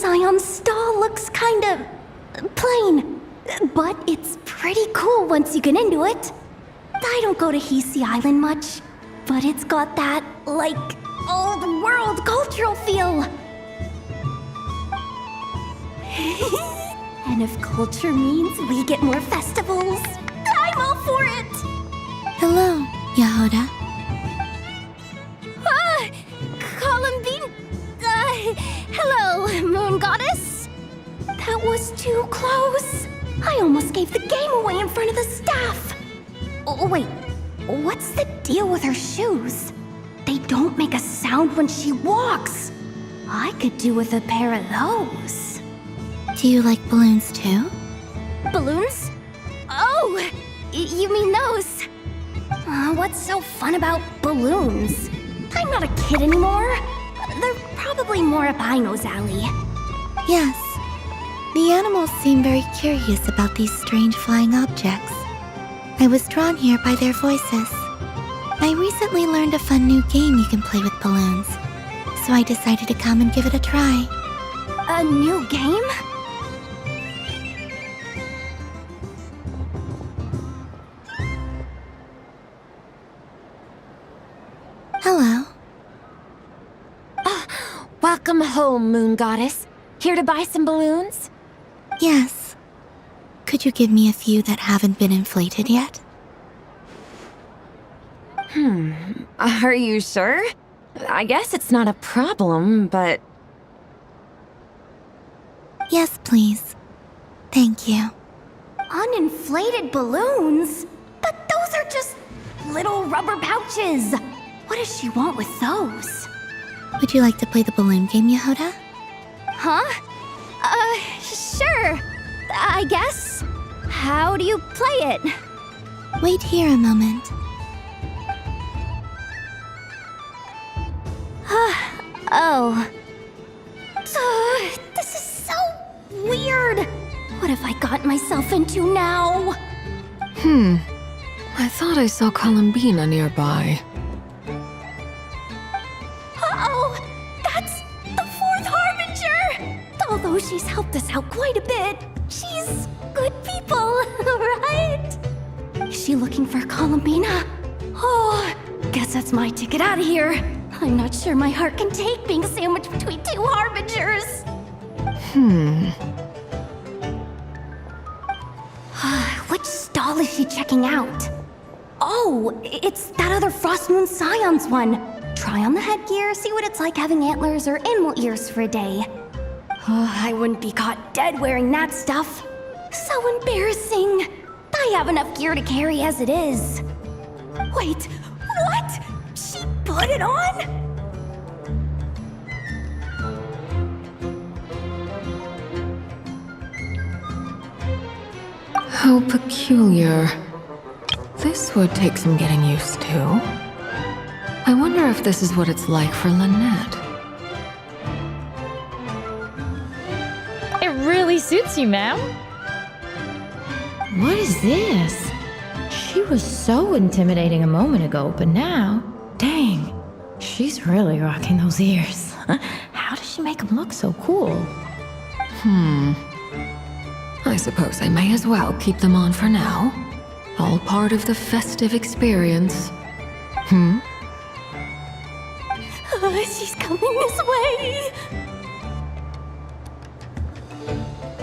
Scion's stall looks kinda plain, but it's pretty cool once you get into it. I don't go to Hisi Island much, but it's got that, like, old world cultural feel. And if culture means we get more festivals, I'm all for it! Hello, Yehoda. Columbine... hello, Moon Goddess? That was too close. I almost gave the game away in front of the staff. Oh, wait, what's the deal with her shoes? They don't make a sound when she walks. I could do with a pair of those. Do you like balloons too? Balloons? Oh, you mean those? What's so fun about balloons? I'm not a kid anymore. They're probably more up Aino's alley. Yes. The animals seem very curious about these strange flying objects. I was drawn here by their voices. I recently learned a fun new game you can play with balloons, so I decided to come and give it a try. A new game? Hello. Welcome home, Moon Goddess. Here to buy some balloons? Yes. Could you give me a few that haven't been inflated yet? Are you sure? I guess it's not a problem, but... Yes, please. Thank you. Uninflated balloons? But those are just little rubber pouches. What does she want with those? Would you like to play the balloon game, Yehoda? Huh? Sure. I guess. How do you play it? Wait here a moment. Oh. This is so weird. What have I got myself into now? I thought I saw Columbina nearby. Uh-oh! That's the fourth Harbinger! Although she's helped us out quite a bit, she's good people, right? Is she looking for Columbina? Oh, guess that's my ticket out of here. I'm not sure my heart can take being sandwiched between two Harbingers. Which stall is she checking out? Oh, it's that other Frost Moon Scion's one. Try on the headgear, see what it's like having antlers or animal ears for a day. Oh, I wouldn't be caught dead wearing that stuff. So embarrassing. I have enough gear to carry as it is. Wait, what? She put it on? How peculiar. This would take some getting used to. I wonder if this is what it's like for Lynette. It really suits you, ma'am. What is this? She was so intimidating a moment ago, but now, dang, she's really rocking those ears. How does she make them look so cool? I suppose I may as well keep them on for now. All part of the festive experience. She's coming this way.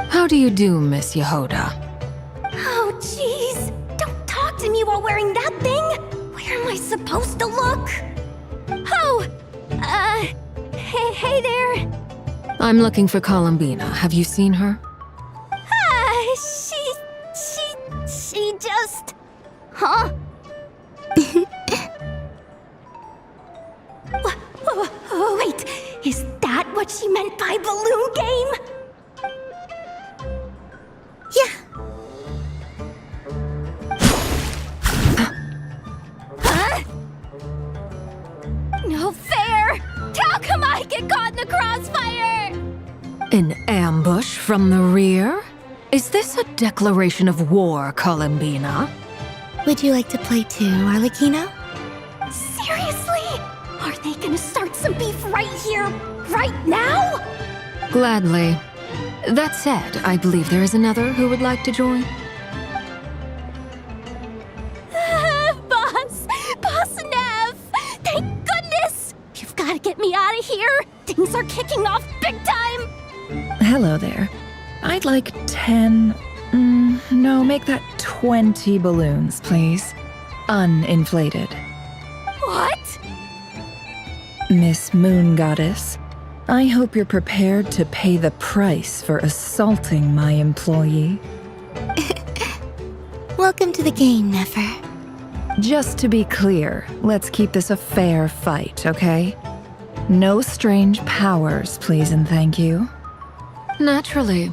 How do you do, Miss Yehoda? Oh, jeez. Don't talk to me while wearing that thing. Where am I supposed to look? Oh, hey there. I'm looking for Columbina. Have you seen her? She just... Huh? Wait, is that what she meant by balloon game? Yeah. Huh? No fair! How come I get caught in the crossfire? An ambush from the rear? Is this a declaration of war, Columbina? Would you like to play too, Arlecchino? Seriously? Are they gonna start some beef right here, right now? Gladly. That said, I believe there is another who would like to join. Boss! Boss Nev! Thank goodness! You've got to get me out of here! Things are kicking off big time! Hello there. I'd like 10... no, make that 20 balloons, please. Uninflated. What? Miss Moon Goddess, I hope you're prepared to pay the price for assaulting my employee. Welcome to the game, Nefer. Just to be clear, let's keep this a fair fight, okay? No strange powers, please and thank you. Naturally.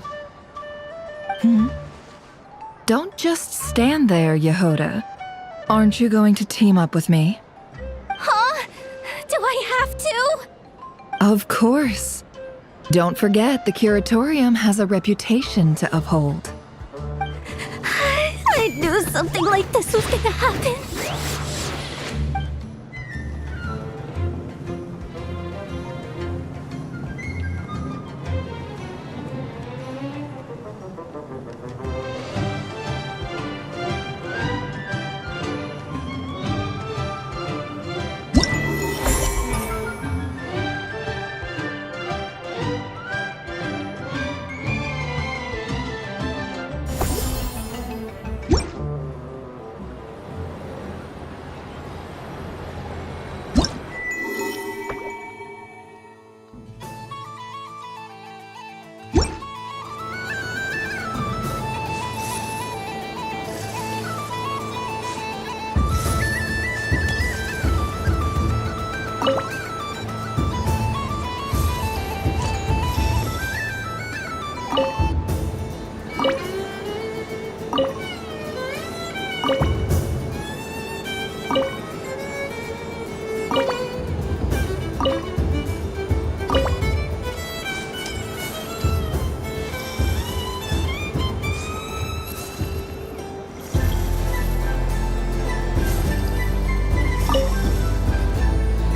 Don't just stand there, Yehoda. Aren't you going to team up with me? Huh? Do I have to? Of course. Don't forget, the Curatorium has a reputation to uphold. I knew something like this was gonna happen.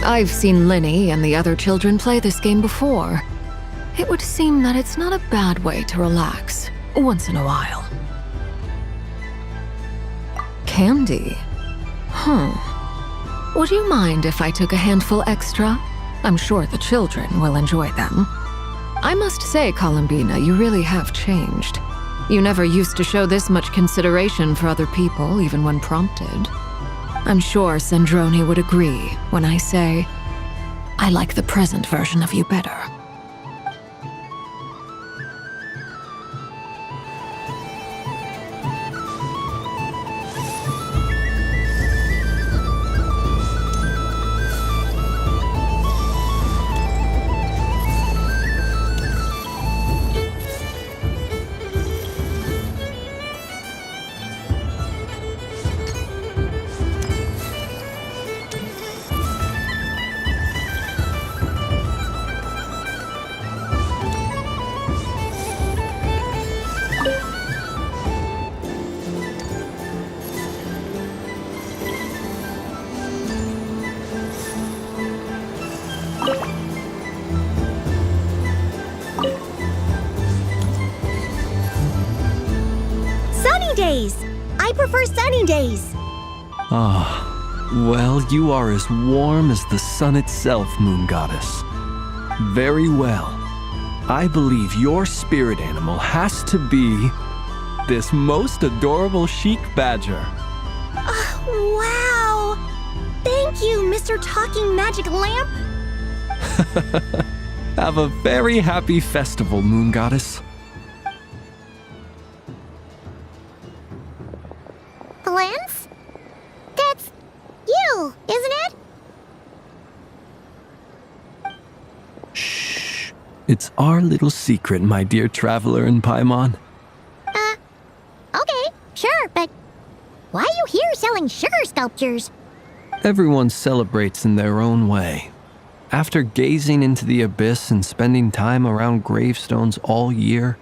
I've seen Linny and the other children play this game before. It would seem that it's not a bad way to relax, once in a while. Candy? Would you mind if I took a handful extra? I'm sure the children will enjoy them. I must say, Columbina, you really have changed. You never used to show this much consideration for other people, even when prompted. I'm sure Sandrone would agree when I say, I like the present version of you better. Days. I prefer sunny days. Well, you are as warm as the sun itself, Moon Goddess. Very well. I believe your spirit animal has to be this most adorable chic badger. Wow! Thank you, Mr. Talking Magic Lamp. Have a very happy festival, Moon Goddess. Lance? That's you, isn't it? Shh. It's our little secret, my dear traveler in Paimon. Okay, sure, but why are you here selling sugar sculptures? Everyone celebrates in their own way. After gazing into the abyss and spending time around gravestones all year,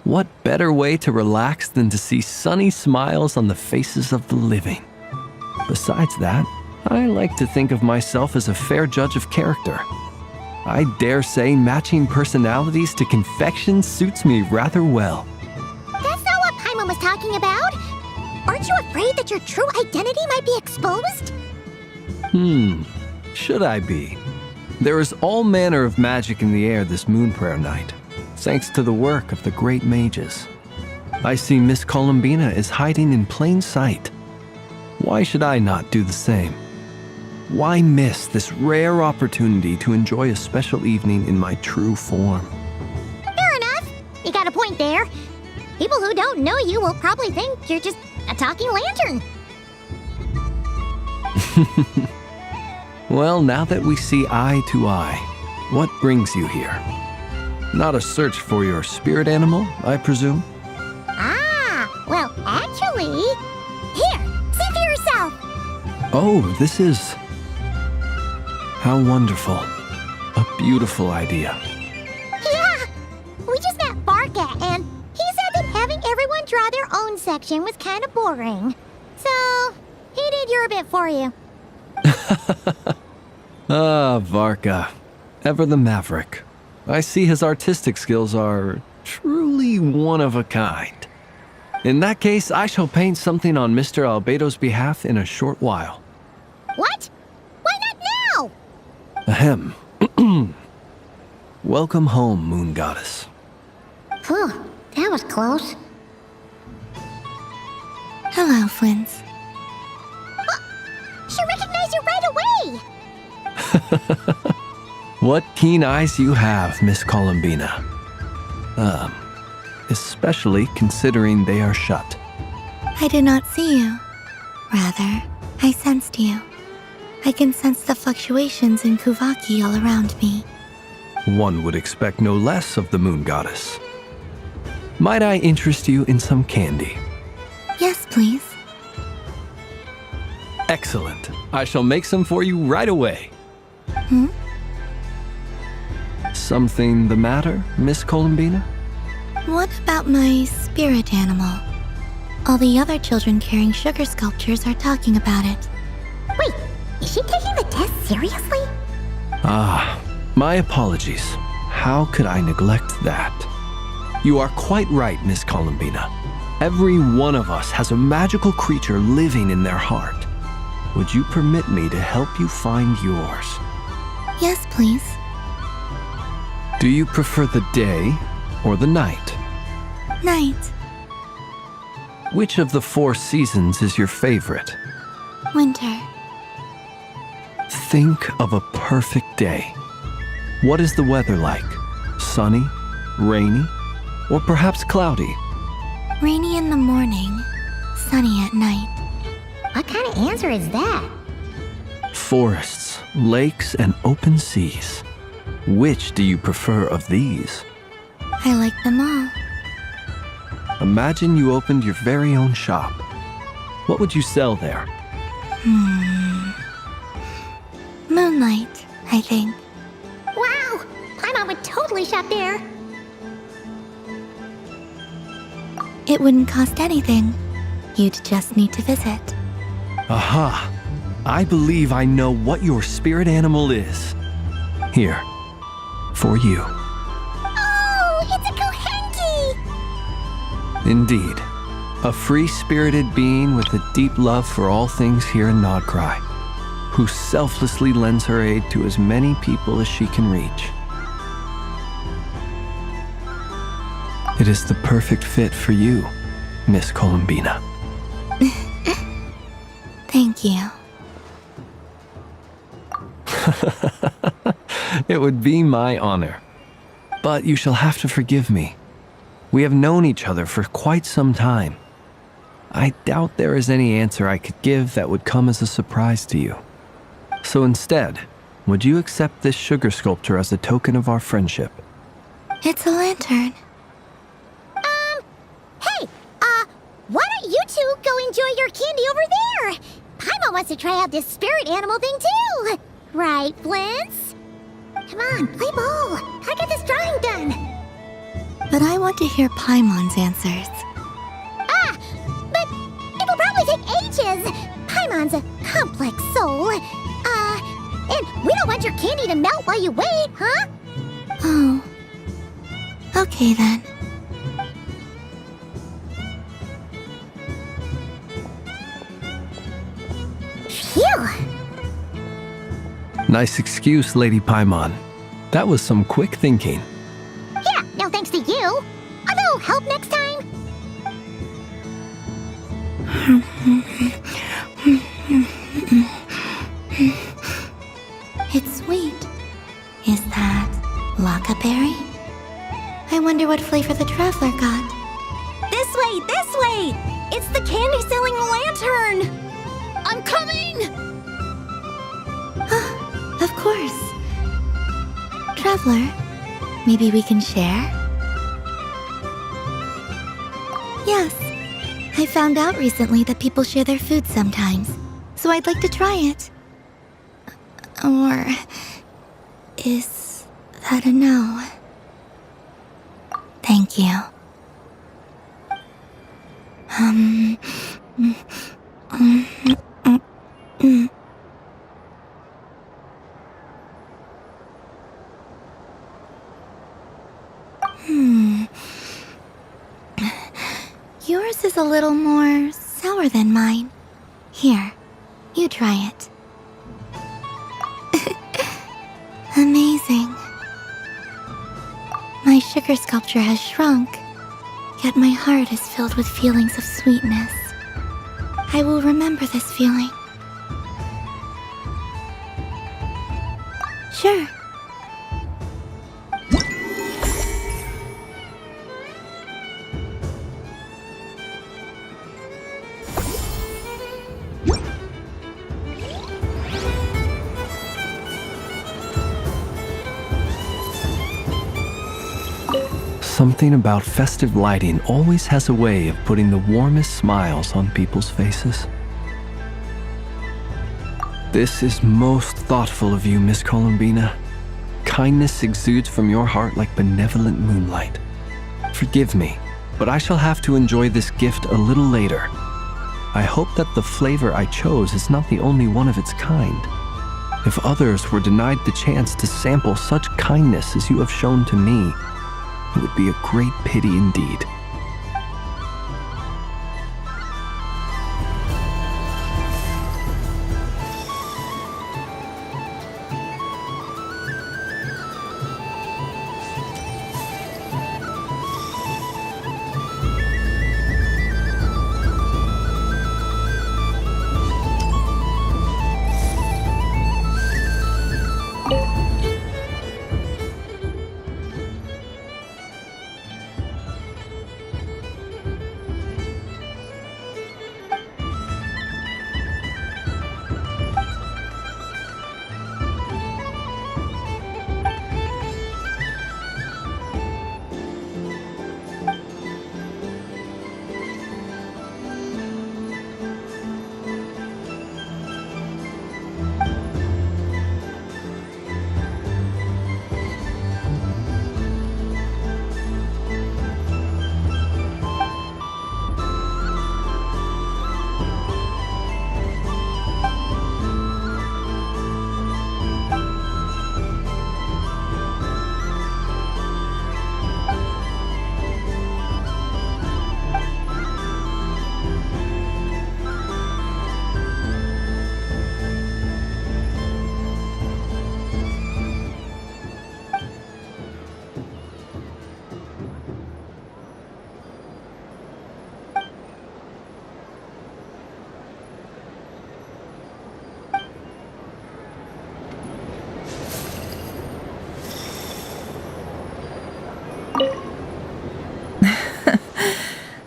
what better way to relax than to see sunny smiles on the faces of the living? Besides that, I like to think of myself as a fair judge of character. I dare say matching personalities to confection suits me rather well. That's not what Paimon was talking about. Aren't you afraid that your true identity might be exposed? Should I be? There is all manner of magic in the air this moon prayer night, thanks to the work of the great mages. I see Miss Columbina is hiding in plain sight. Why should I not do the same? Why miss this rare opportunity to enjoy a special evening in my true form? Fair enough. You got a point there. People who don't know you will probably think you're just a talking lantern. Well, now that we see eye to eye, what brings you here? Not a search for your spirit animal, I presume? Well, actually... Here, see for yourself! Oh, this is... How wonderful. A beautiful idea. Yeah! We just met Barca, and he said that having everyone draw their own section was kind of boring. So, he did your bit for you. Ah, Varka. Ever the maverick. I see his artistic skills are truly one of a kind. In that case, I shall paint something on Mr. Albedo's behalf in a short while. What? Why not now? Ahem. Welcome home, Moon Goddess. Phew, that was close. Hello, Flins. She recognized you right away! What keen eyes you have, Miss Columbina. Especially considering they are shut. I did not see you. Rather, I sensed you. I can sense the fluctuations in Kuvaki all around me. One would expect no less of the Moon Goddess. Might I interest you in some candy? Yes, please. Excellent. I shall make some for you right away. Something the matter, Miss Columbina? What about my spirit animal? All the other children carrying sugar sculptures are talking about it. Wait, is she taking the test seriously? Ah, my apologies. How could I neglect that? You are quite right, Miss Columbina. Every one of us has a magical creature living in their heart. Would you permit me to help you find yours? Yes, please. Do you prefer the day or the night? Night. Which of the 4 seasons is your favorite? Winter. Think of a perfect day. What is the weather like? Sunny, rainy, or perhaps cloudy? Rainy in the morning, sunny at night. What kind of answer is that? Forests, lakes, and open seas. Which do you prefer of these? I like them all. Imagine you opened your very own shop. What would you sell there? Moonlight, I think. Wow! Paimon would totally shop there. It wouldn't cost anything. You'd just need to visit. Aha! I believe I know what your spirit animal is. Here, for you. Oh, it's a Kohenki! Indeed, a free-spirited being with a deep love for all things here in Nodcry, who selflessly lends her aid to as many people as she can reach. It is the perfect fit for you, Miss Columbina. Thank you. It would be my honor. But you shall have to forgive me. We have known each other for quite some time. I doubt there is any answer I could give that would come as a surprise to you. So instead, would you accept this sugar sculpture as a token of our friendship? It's a lantern. Hey, why don't you two go enjoy your candy over there? Paimon wants to try out this spirit animal thing too. Right, Flint's? Come on, play ball. I get this drawing done. But I want to hear Paimon's answers. But it'll probably take ages. Paimon's a complex soul. And We don't want your candy to melt while you wait, huh? Oh. Okay then. Phew! Nice excuse, Lady Paimon. That was some quick thinking. Yeah, no thanks to you. A little help next time? It's sweet. Is that Lockaberry? I wonder what flavor the traveler got. This way, this way! It's the candy-selling lantern! I'm coming! Of course. Traveler, maybe we can share? Yes. I found out recently that people share their food sometimes, so I'd like to try it. Or is that a no? Thank you. Yours is a little more sour than mine. Here, you try it. Amazing. My sugar sculpture has shrunk, yet my heart is filled with feelings of sweetness. I will remember this feeling. Sure. Something about festive lighting always has a way of putting the warmest smiles on people's faces. This is most thoughtful of you, Miss Columbina. Kindness exudes from your heart like benevolent moonlight. Forgive me, but I shall have to enjoy this gift a little later. I hope that the flavor I chose is not the only one of its kind. If others were denied the chance to sample such kindness as you have shown to me, it would be a great pity indeed.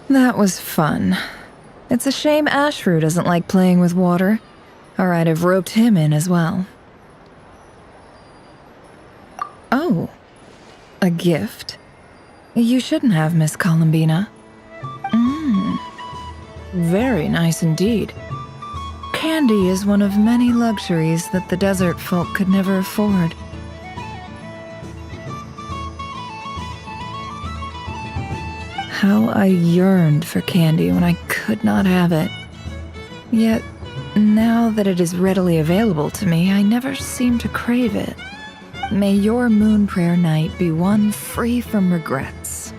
That was fun. It's a shame Ashru doesn't like playing with water, or I'd have roped him in as well. Oh, a gift? You shouldn't have, Miss Columbina. Very nice indeed. Candy is one of many luxuries that the desert folk could never afford. How I yearned for candy when I could not have it. Yet, Now that it is readily available to me, I never seem to crave it. May your moon prayer night be one free from regrets.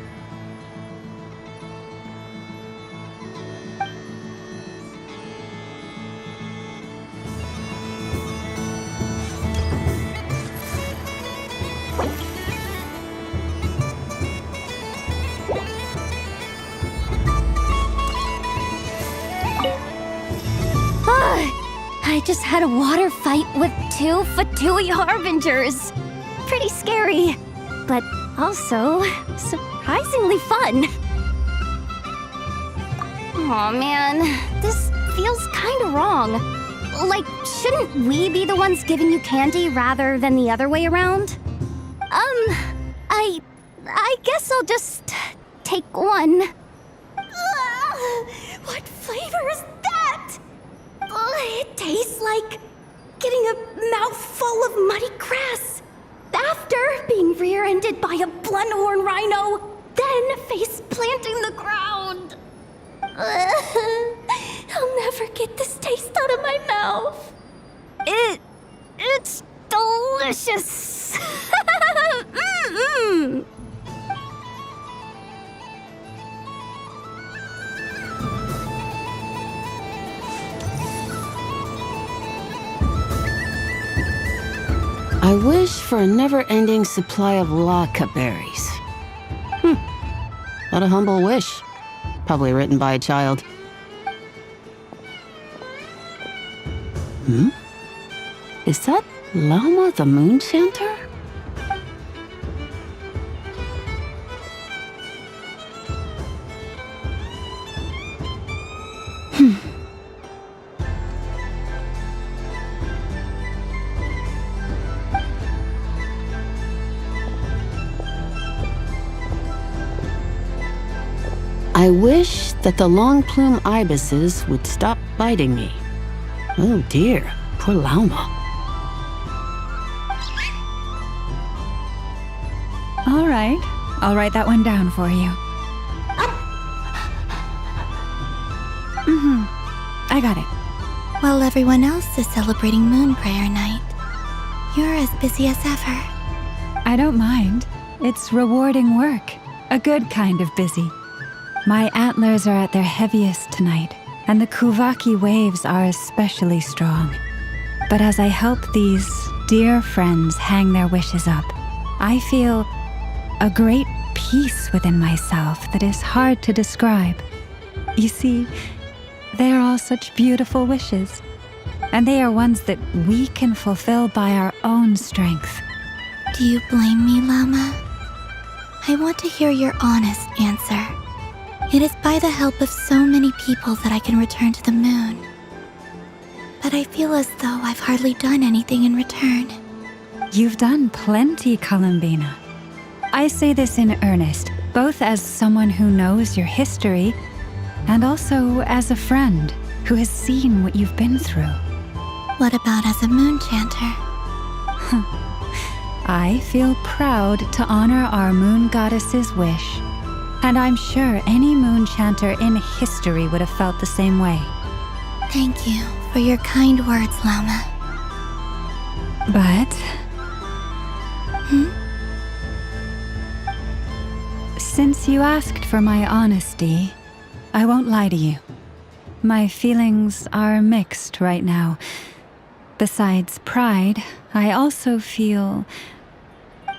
I just had a water fight with 2 Fatui Harbingers. Pretty scary, but also surprisingly fun. Aw, man, this feels kinda wrong. Like, shouldn't we be the ones giving you candy rather than the other way around? I guess I'll just take one. What flavor is that? It tastes like getting a mouthful of muddy grass. After being rear-ended by a blunt-horn rhino, then face-planting the ground. I'll never get this taste out of my mouth. It's delicious. Mm-mm. I wish for a never-ending supply of laka berries. What a humble wish. Probably written by a child. Is that Llama the Moon Chanter? I wish that the long plume ibises would stop biting me. Oh dear, poor Llama. All right, I'll write that one down for you. I got it. While everyone else is celebrating Moon Prayer Night, you're as busy as ever. I don't mind. It's rewarding work. A good kind of busy. My antlers are at their heaviest tonight, and the Kuvaki waves are especially strong. But as I help these dear friends hang their wishes up, I feel a great peace within myself that is hard to describe. You see, they are all such beautiful wishes, and they are ones that we can fulfill by our own strength. Do you blame me, Llama? I want to hear your honest answer. It is by the help of so many people that I can return to the moon. But I feel as though I've hardly done anything in return. You've done plenty, Columbina. I say this in earnest, both as someone who knows your history, and also as a friend who has seen what you've been through. What about as a moon chanter? I feel proud to honor our moon goddess's wish. And I'm sure any moon chanter in history would have felt the same way. Thank you for your kind words, Llama. But... Since you asked for my honesty, I won't lie to you. My feelings are mixed right now. Besides pride, I also feel...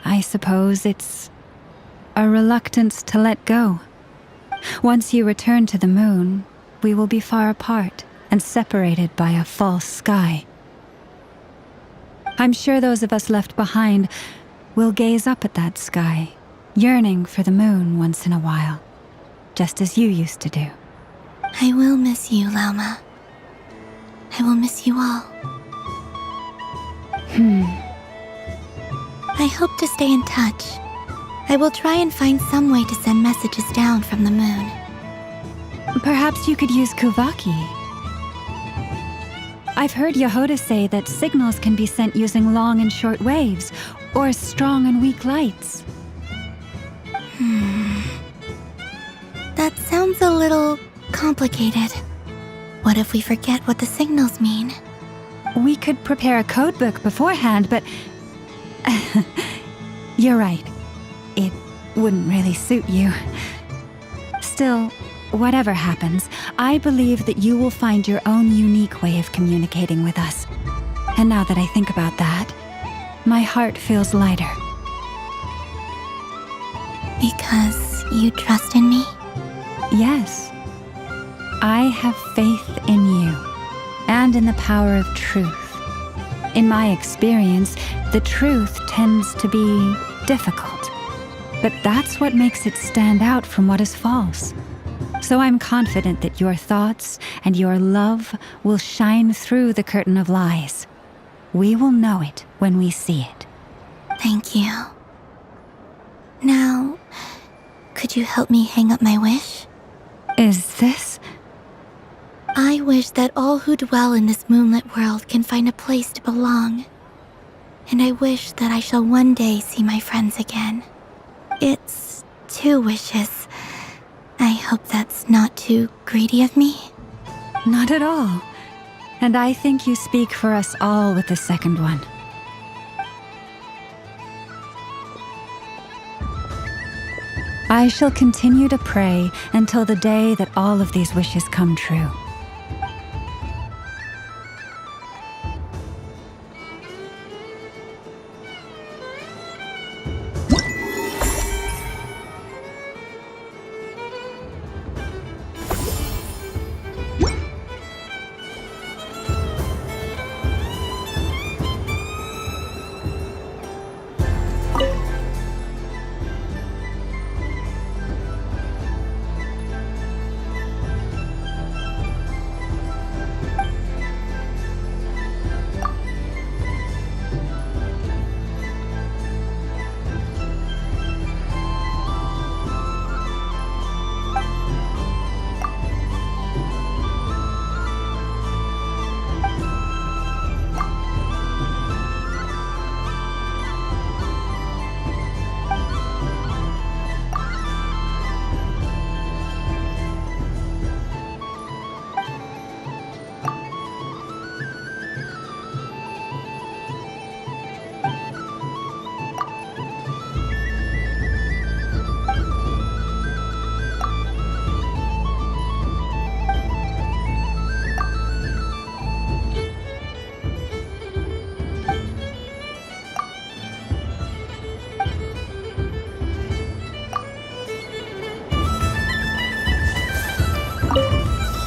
I suppose it's... a reluctance to let go. Once you return to the moon, we will be far apart and separated by a false sky. I'm sure those of us left behind will gaze up at that sky, yearning for the moon once in a while, just as you used to do. I will miss you, Llama. I will miss you all. I hope to stay in touch. I will try and find some way to send messages down from the moon. Perhaps you could use Kuvaki. I've heard Yehoda say that signals can be sent using long and short waves, or strong and weak lights. That sounds a little complicated. What if we forget what the signals mean? We could prepare a codebook beforehand, but... You're right. It wouldn't really suit you. Still, whatever happens, I believe that you will find your own unique way of communicating with us. And now that I think about that, my heart feels lighter. Because you trust in me? Yes. I have faith in you, and in the power of truth. In my experience, the truth tends to be difficult, but that's what makes it stand out from what is false. So I'm confident that your thoughts and your love will shine through the curtain of lies. We will know it when we see it. Thank you. Now, could you help me hang up my wish? Is this... I wish that all who dwell in this moonlit world can find a place to belong. And I wish that I shall one day see my friends again. It's 2 wishes. I hope that's not too greedy of me. Not at all. And I think you speak for us all with the second one. I shall continue to pray until the day that all of these wishes come true.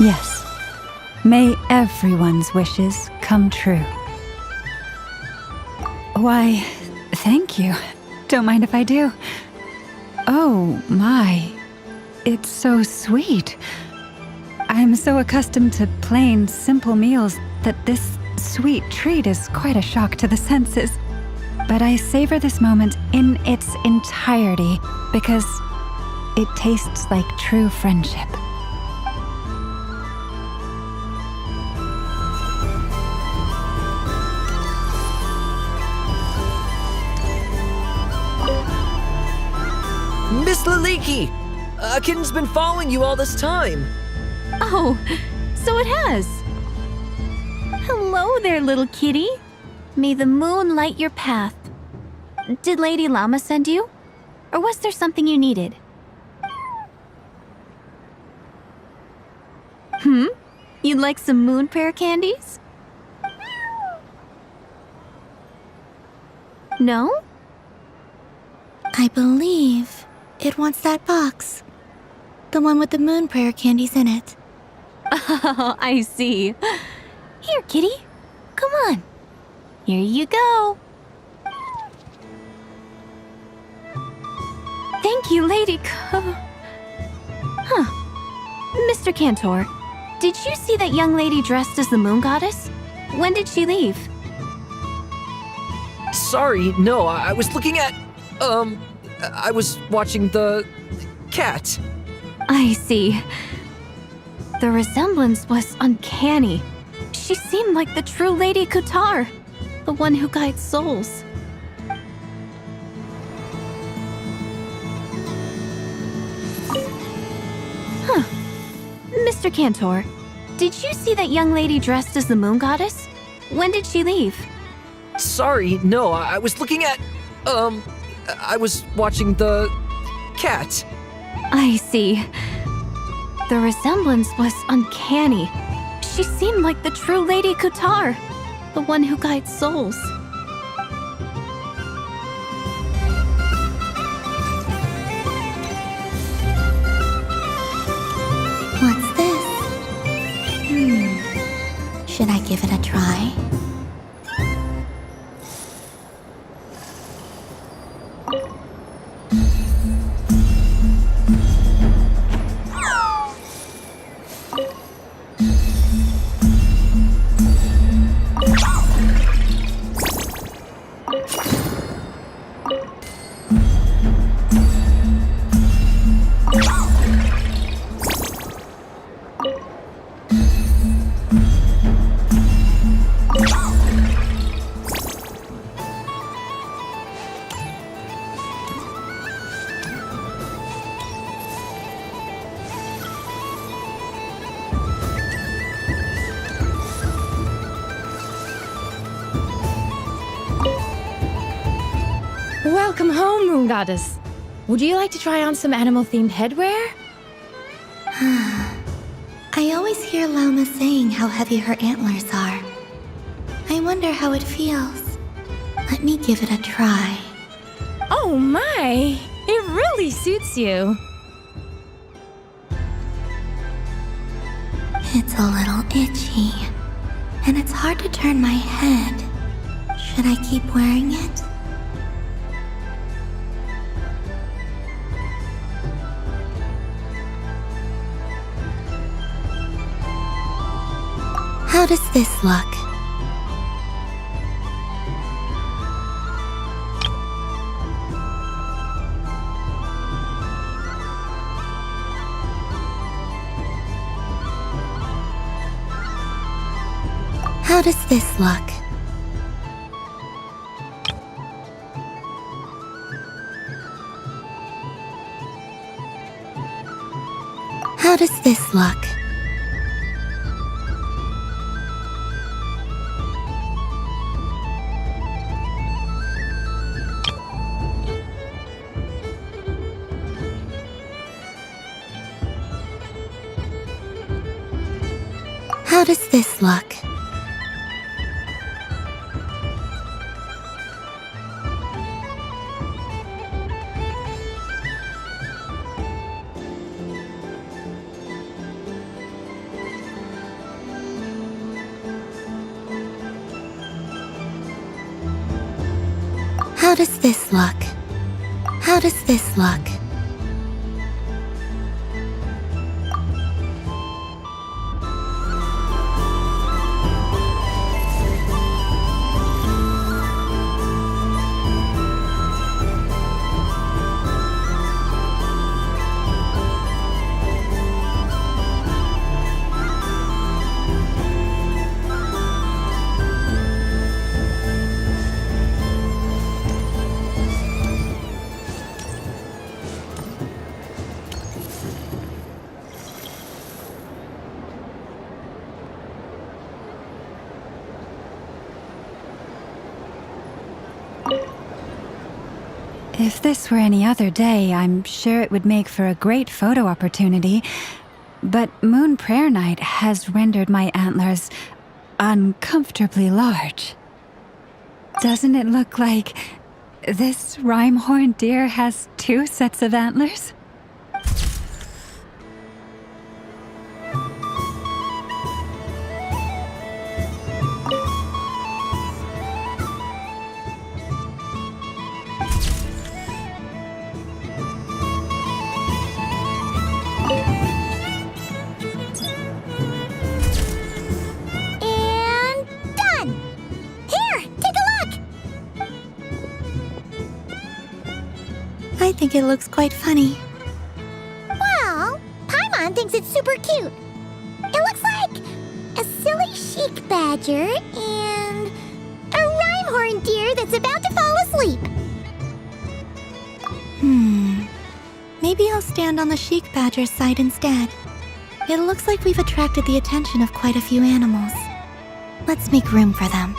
Yes. May everyone's wishes come true. Why, thank you. Don't mind if I do. Oh, my. It's so sweet. I'm so accustomed to plain, simple meals that this sweet treat is quite a shock to the senses. But I savor this moment in its entirety because it tastes like true friendship. Miss Laliki! A kitten's been following you all this time. Oh, so it has. Hello there, little kitty. May the moon light your path. Did Lady Llama send you? Or was there something you needed? You'd like some moon prayer candies? No? I believe it wants that box. The one with the moon prayer candies in it. Oh, I see. Here, kitty. Come on. Here you go. Thank you, Lady Mr. Cantor, did you see that young lady dressed as the moon goddess? When did she leave? Sorry, no, I was looking at... I was watching the... cat. I see. The resemblance was uncanny. She seemed like the true Lady Kutar, the one who guides souls. Mr. Cantor, Did you see that young lady dressed as the moon goddess? When did she leave? Sorry, no, I was looking at. I was watching the cat. I see. The resemblance was uncanny. She seemed like the true Lady Kutar, the one who guides souls. What's this? Should I give it a try? Welcome home, Moon Goddess. Would you like to try on some animal-themed headwear? I always hear Loma saying how heavy her antlers are. I wonder how it feels. Let me give it a try. Oh my! It really suits you. It's a little itchy, and it's hard to turn my head. Should I keep wearing it? How does this look? How does this look? How does this look? How does this look? How does this look? How does this look? If this were any other day, I'm sure it would make for a great photo opportunity. But Moon Prayer Night has rendered my antlers uncomfortably large. Doesn't it look like this rhyme-horned deer has 2 sets of antlers? I think it looks quite funny. Well, Paimon thinks it's super cute. It looks like a silly chic badger and a rhyme-horned deer that's about to fall asleep. Maybe I'll stand on the chic badger's side instead. It looks like we've attracted the attention of quite a few animals. Let's make room for them.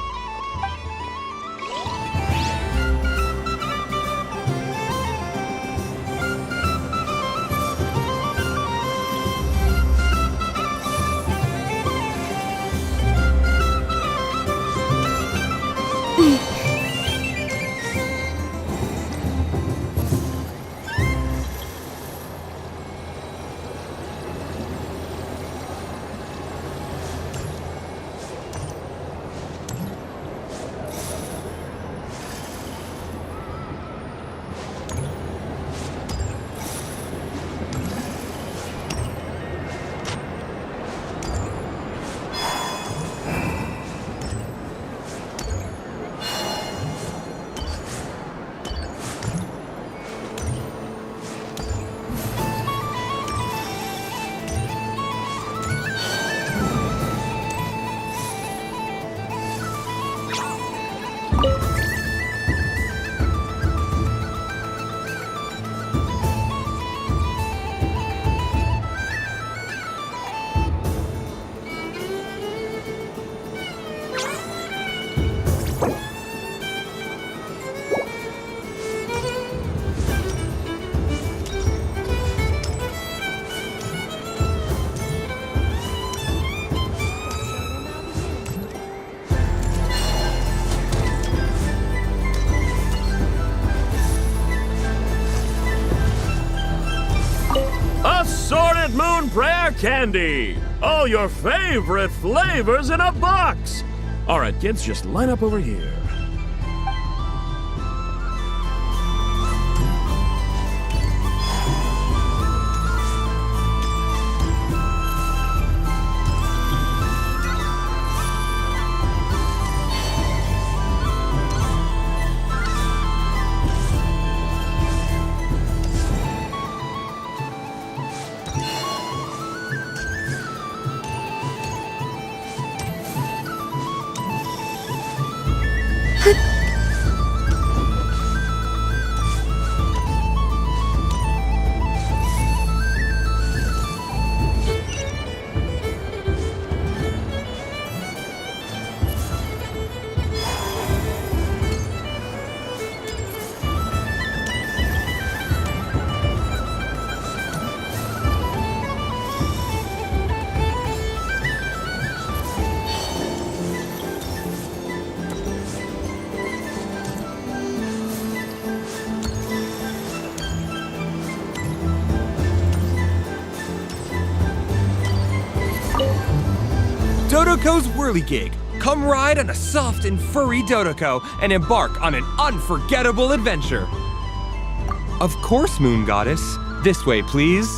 Assorted Moon Prayer Candy! All your favorite flavors in a box! Alright, kids, just line up over here. Dodoco's Whirligig. Come ride on a soft and furry Dodoco and embark on an unforgettable adventure. Of course, Moon Goddess. This way, please.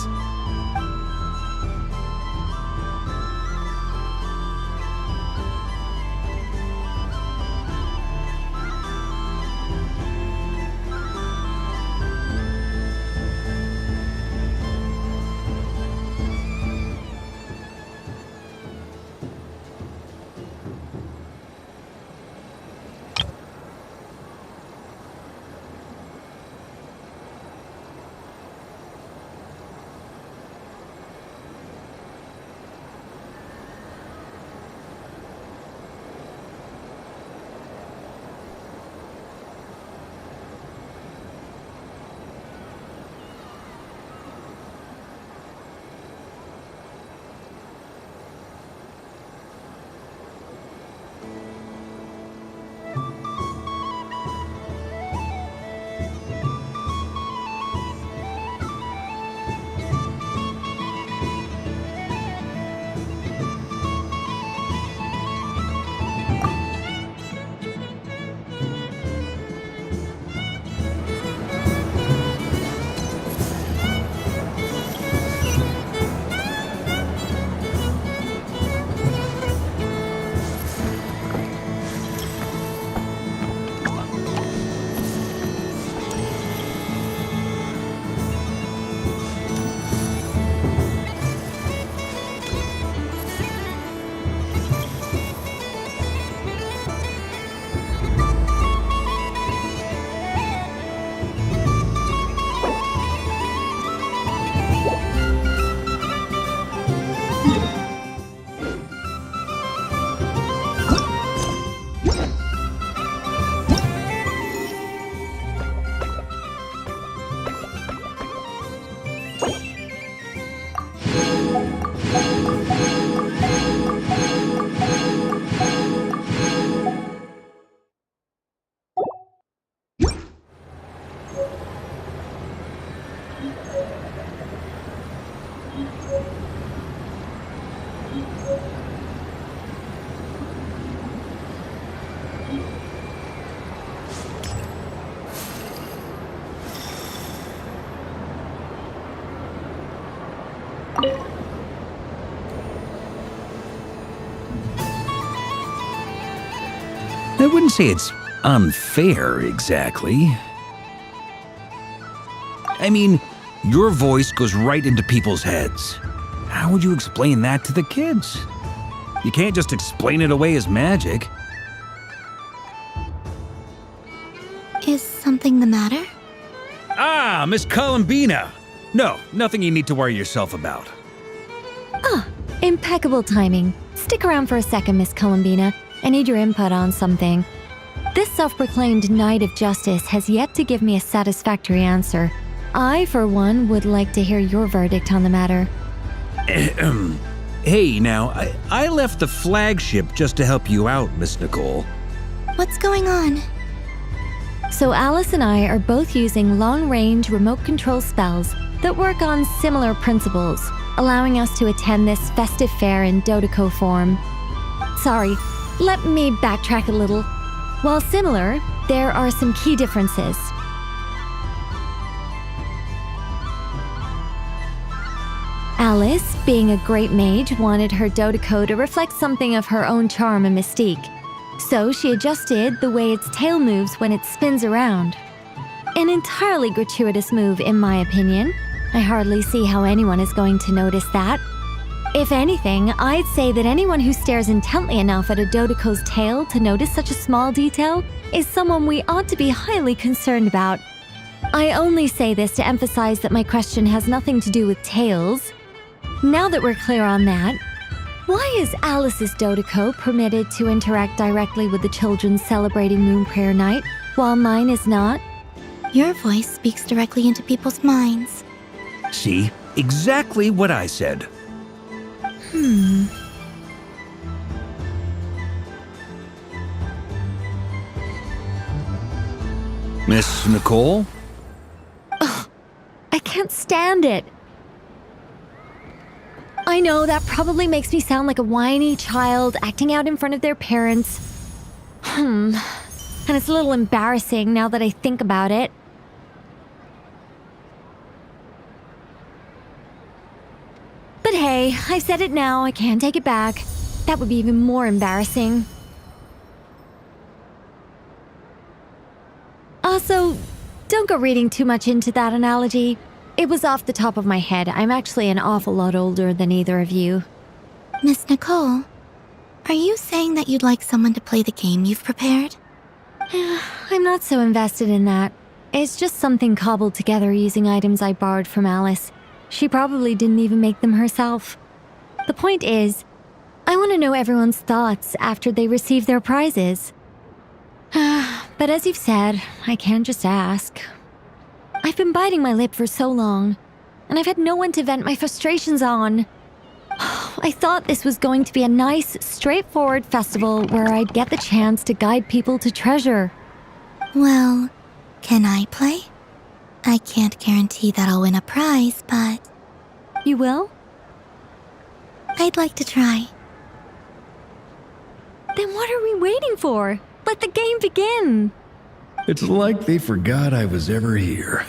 I wouldn't say it's unfair, exactly. I mean, your voice goes right into people's heads. How would you explain that to the kids? You can't just explain it away as magic. Is something the matter? Ah, Miss Columbina! No, nothing you need to worry yourself about. Impeccable timing. Stick around for a second, Miss Columbina. I need your input on something. This self-proclaimed Knight of Justice has yet to give me a satisfactory answer. I, for one, would like to hear your verdict on the matter. Hey, now, I left the flagship just to help you out, Miss Nicole. What's going on? So Alice and I are both using long-range remote control spells that work on similar principles, allowing us to attend this festive fair in Dodoco form. Sorry, let me backtrack a little. While similar, there are some key differences. Alice, being a great mage, wanted her Dodoco to reflect something of her own charm and mystique. So she adjusted the way its tail moves when it spins around. An entirely gratuitous move, in my opinion. I hardly see how anyone is going to notice that. If anything, I'd say that anyone who stares intently enough at a Dodoco's tail to notice such a small detail is someone we ought to be highly concerned about. I only say this to emphasize that my question has nothing to do with tails. Now that we're clear on that, why is Alice's Dodoco permitted to interact directly with the children celebrating Moon Prayer Night, while mine is not? Your voice speaks directly into people's minds. See? Exactly what I said. Miss Nicole? I can't stand it. I know that probably makes me sound like a whiny child acting out in front of their parents. And it's a little embarrassing now that I think about it. But hey, I've said it now, I can't take it back. That would be even more embarrassing. Also, don't go reading too much into that analogy. It was off the top of my head. I'm actually an awful lot older than either of you. Miss Nicole, are you saying that you'd like someone to play the game you've prepared? I'm not so invested in that. It's just something cobbled together using items I borrowed from Alice. She probably didn't even make them herself. The point is, I want to know everyone's thoughts after they receive their prizes. But as you've said, I can't just ask. I've been biting my lip for so long, and I've had no one to vent my frustrations on. I thought this was going to be a nice, straightforward festival where I'd get the chance to guide people to treasure. Well, can I play? I can't guarantee that I'll win a prize, but... You will? I'd like to try. Then what are we waiting for? Let the game begin! It's like they forgot I was ever here.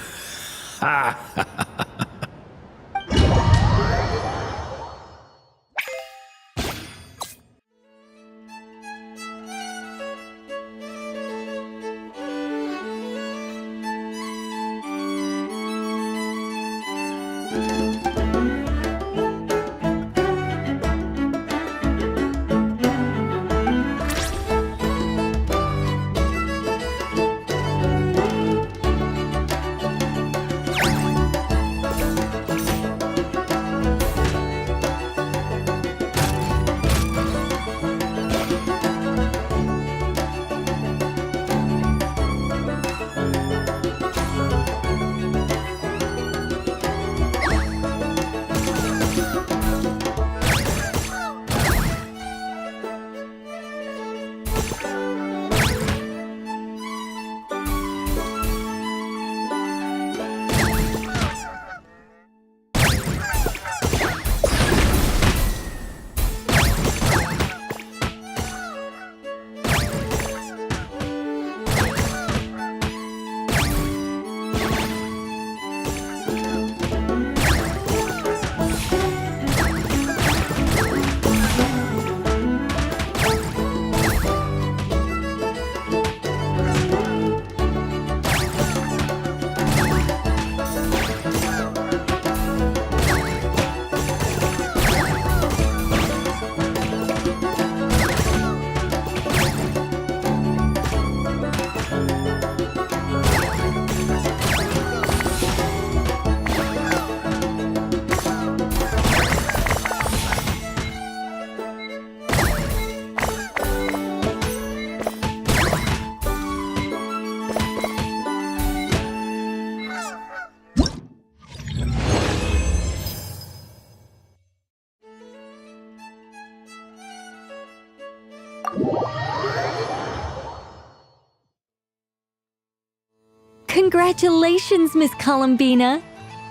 Congratulations, Miss Columbina!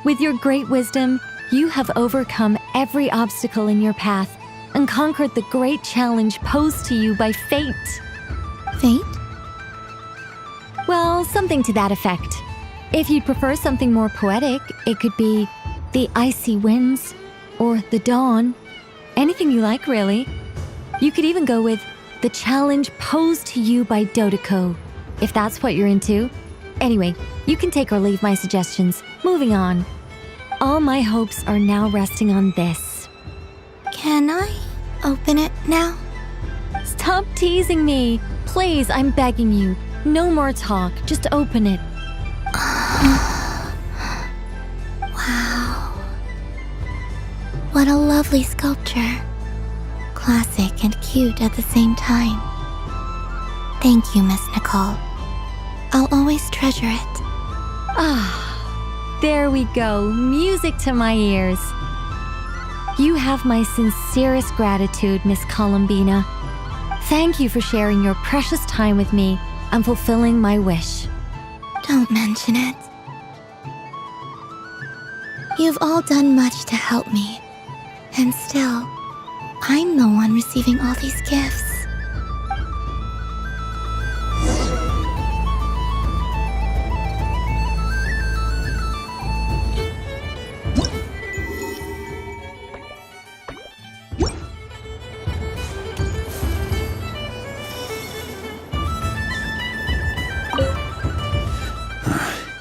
With your great wisdom, you have overcome every obstacle in your path and conquered the great challenge posed to you by fate. Fate? Well, something to that effect. If you'd prefer something more poetic, it could be the icy winds or the dawn. Anything you like, really. You could even go with the challenge posed to you by Dodoko, if that's what you're into. Anyway, you can take or leave my suggestions. Moving on. All my hopes are now resting on this. Can I open it now? Stop teasing me. Please, I'm begging you. No more talk. Just open it. Wow. What a lovely sculpture. Classic and cute at the same time. Thank you, Miss Nicole. I'll always treasure it. Ah, there we go. Music to my ears. You have my sincerest gratitude, Miss Columbina. Thank you for sharing your precious time with me and fulfilling my wish. Don't mention it. You've all done much to help me. And still, I'm the one receiving all these gifts.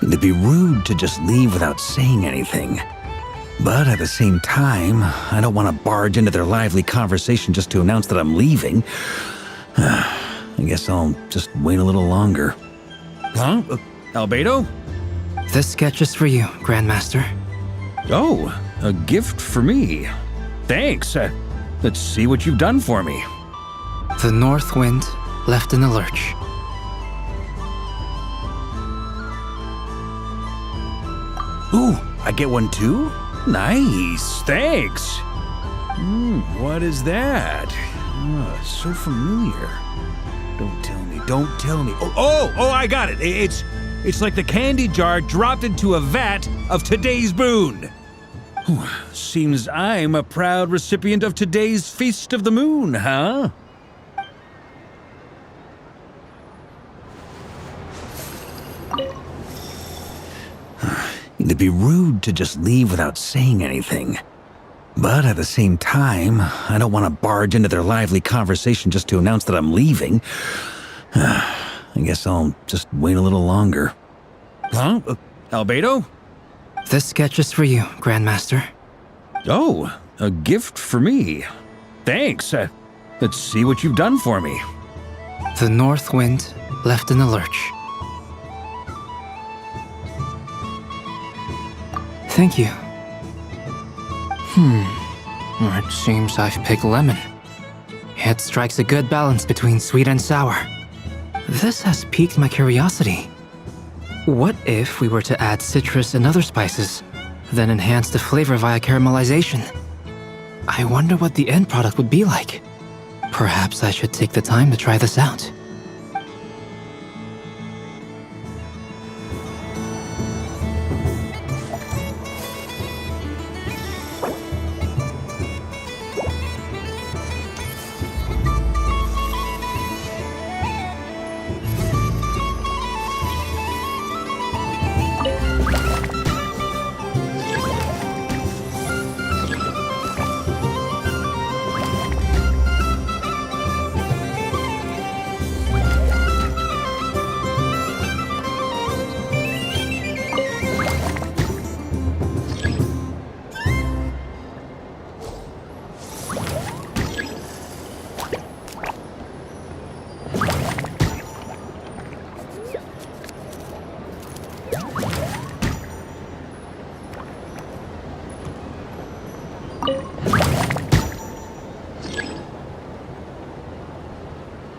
It'd be rude to just leave without saying anything. But at the same time, I don't want to barge into their lively conversation just to announce that I'm leaving. I guess I'll just wait a little longer. Huh? Albedo? This sketch is for you, Grandmaster. Oh, a gift for me. Thanks. Let's see what you've done for me. The north wind left in the lurch. Ooh, I get one too? Nice, thanks. What is that? So familiar. Don't tell me. Oh, I got it. It's like the candy jar dropped into a vat of today's boon. Seems I'm a proud recipient of today's Feast of the Moon, huh? It'd be rude to just leave without saying anything. But at the same time, I don't want to barge into their lively conversation just to announce that I'm leaving. I guess I'll just wait a little longer. Huh? Albedo? This sketch is for you, Grandmaster. Oh, a gift for me. Thanks. Let's see what you've done for me. The north wind left in the lurch. Thank you. It seems I've picked lemon. It strikes a good balance between sweet and sour. This has piqued my curiosity. What if we were to add citrus and other spices, then enhance the flavor via caramelization? I wonder what the end product would be like. Perhaps I should take the time to try this out.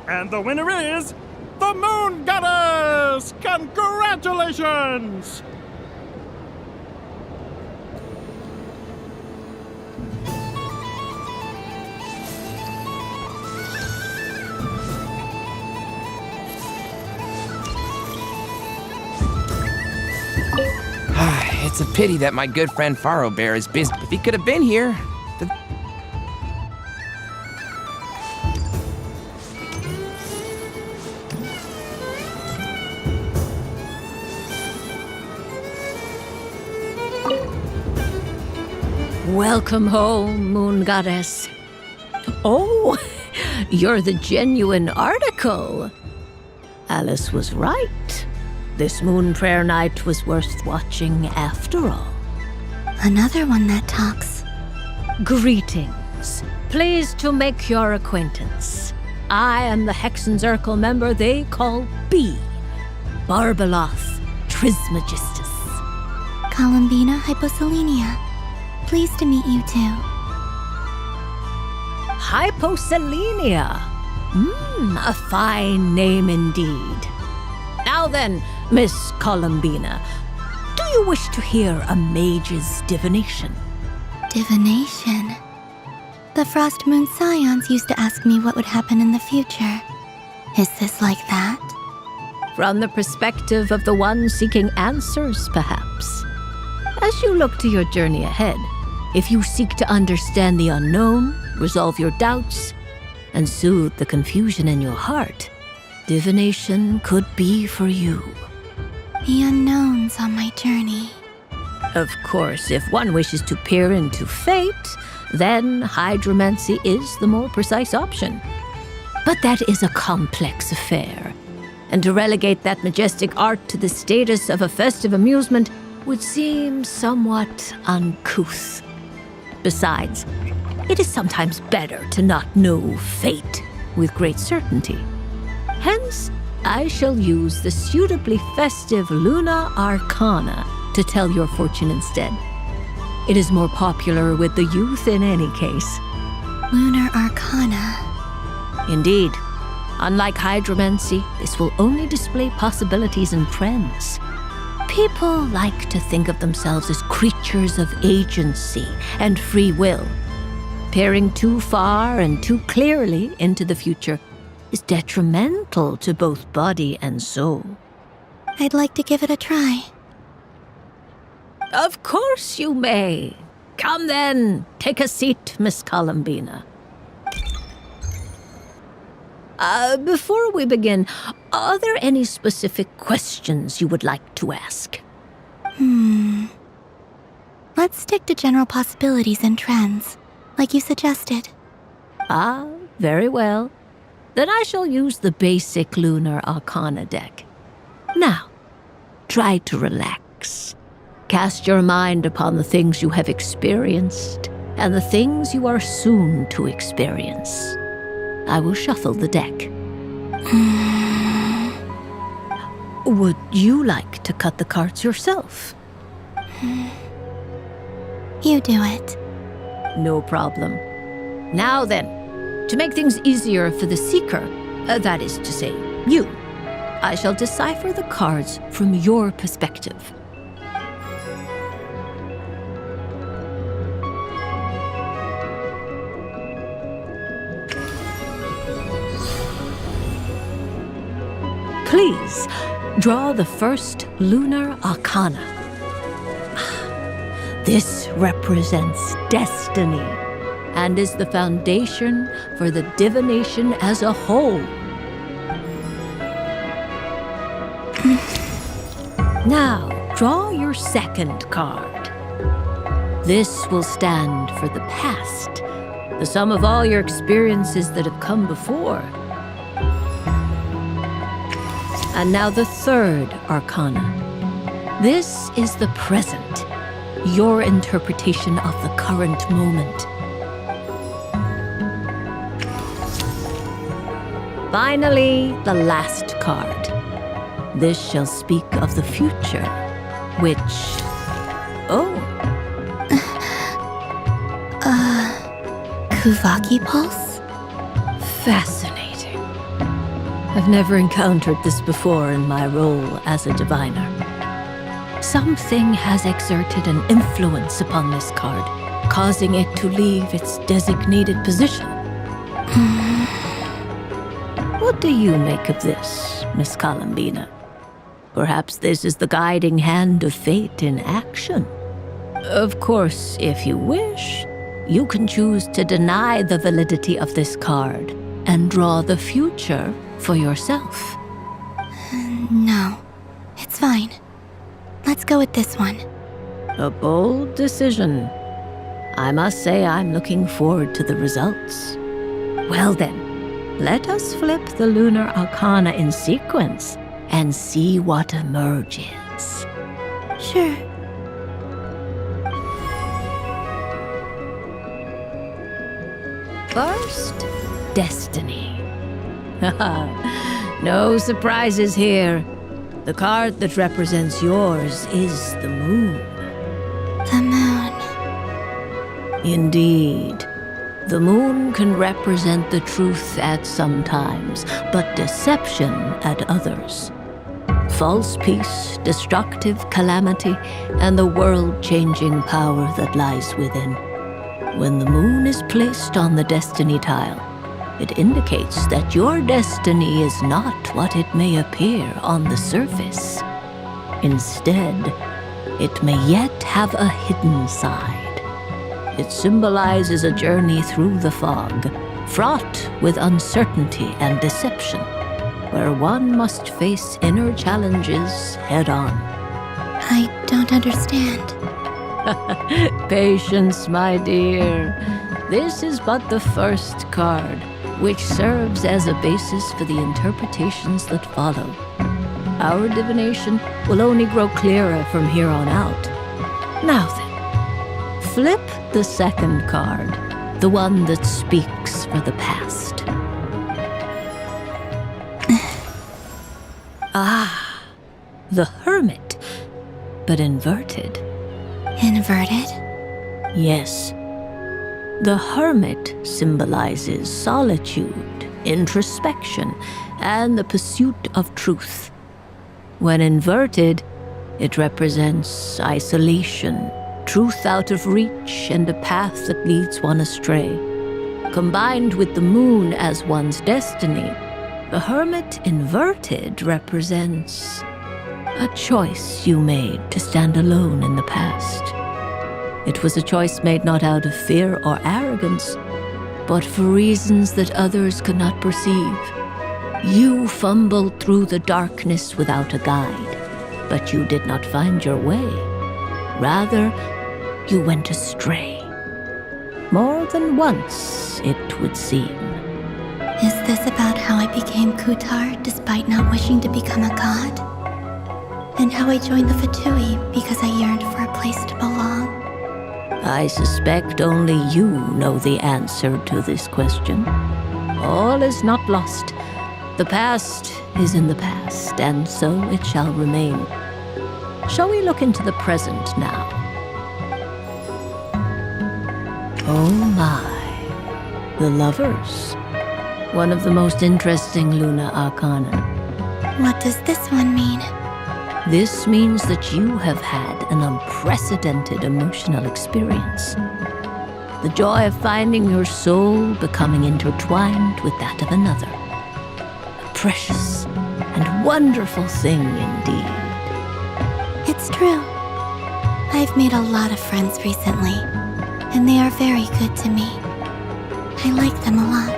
And the winner is the Moon Goddess! Congratulations! It's a pity that my good friend Faro Bear is busy. If he could have been here. Welcome home, Moon Goddess. Oh, you're the genuine article. Alice was right. This moon prayer night was worth watching after all. Another one that talks. Greetings. Pleased to make your acquaintance. I am the Hexenzirkel member they call B. Barbeloth Trismegistus. Columbina Hyposelenia. Pleased to meet you too. Hyposelenia. A fine name indeed. Now then, Miss Columbina, do you wish to hear a mage's divination? Divination? The Frost Moon Scions used to ask me what would happen in the future. Is this like that? From the perspective of the one seeking answers, perhaps. As you look to your journey ahead, if you seek to understand the unknown, resolve your doubts, and soothe the confusion in your heart, divination could be for you. The unknowns on my journey. Of course, if one wishes to peer into fate, then hydromancy is the more precise option. But that is a complex affair, and to relegate that majestic art to the status of a festive amusement would seem somewhat uncouth. Besides, it is sometimes better to not know fate with great certainty. Hence, I shall use the suitably festive Luna Arcana to tell your fortune instead. It is more popular with the youth in any case. Lunar Arcana. Indeed. Unlike hydromancy, this will only display possibilities and trends. People like to think of themselves as creatures of agency and free will. Peering too far and too clearly into the future is detrimental to both body and soul. I'd like to give it a try. Of course you may. Come then, take a seat, Miss Columbina. Before we begin, are there any specific questions you would like to ask? Let's stick to general possibilities and trends, like you suggested. Ah, very well. Then I shall use the basic Lunar Arcana deck. Now, try to relax. Cast your mind upon the things you have experienced and the things you are soon to experience. I will shuffle the deck. Would you like to cut the cards yourself? You do it. No problem. Now then, to make things easier for the seeker, that is to say, you, I shall decipher the cards from your perspective. Please, draw the first Lunar Arcana. This represents destiny and is the foundation for the divination as a whole. Now, draw your second card. This will stand for the past, the sum of all your experiences that have come before. And now the third Arcana. This is the present, your interpretation of the current moment. Finally, the last card. This shall speak of the future, which... Kuvaki Pulse? Fascinating. I've never encountered this before in my role as a diviner. Something has exerted an influence upon this card, causing it to leave its designated position. What do you make of this, Miss Columbina? Perhaps this is the guiding hand of fate in action. Of course, if you wish, you can choose to deny the validity of this card and draw the future for yourself. No, it's fine. Let's go with this one. A bold decision. I must say I'm looking forward to the results. Well then, let us flip the lunar arcana in sequence and see what emerges. Sure. First, Destiny. No surprises here. The card that represents yours is the moon. The moon. Indeed. The moon can represent the truth at some times, but deception at others. False peace, destructive calamity, and the world-changing power that lies within. When the moon is placed on the destiny tile, it indicates that your destiny is not what it may appear on the surface. Instead, it may yet have a hidden side. It symbolizes a journey through the fog, fraught with uncertainty and deception, where one must face inner challenges head-on. I don't understand. Patience, my dear. This is but the first card, which serves as a basis for the interpretations that follow. Our divination will only grow clearer from here on out. Now then, flip the second card, the one that speaks for the past. The Hermit, but inverted. Inverted? Yes. The Hermit symbolizes solitude, introspection, and the pursuit of truth. When inverted, it represents isolation, truth out of reach, and a path that leads one astray. Combined with the moon as one's destiny, the Hermit inverted represents a choice you made to stand alone in the past. It was a choice made not out of fear or arrogance, but for reasons that others could not perceive. You fumbled through the darkness without a guide, but you did not find your way. Rather, you went astray. More than once, it would seem. Is this about how I became Kutar despite not wishing to become a god? And how I joined the Fatui because I yearned for a place to belong? I suspect only you know the answer to this question. All is not lost. The past is in the past, and so it shall remain. Shall we look into the present now? Oh my. The Lovers. One of the most interesting Luna Arcana. What does this one mean? This means that you have had an unprecedented emotional experience. The joy of finding your soul becoming intertwined with that of another. A precious and wonderful thing indeed. It's true. I've made a lot of friends recently, and they are very good to me. I like them a lot.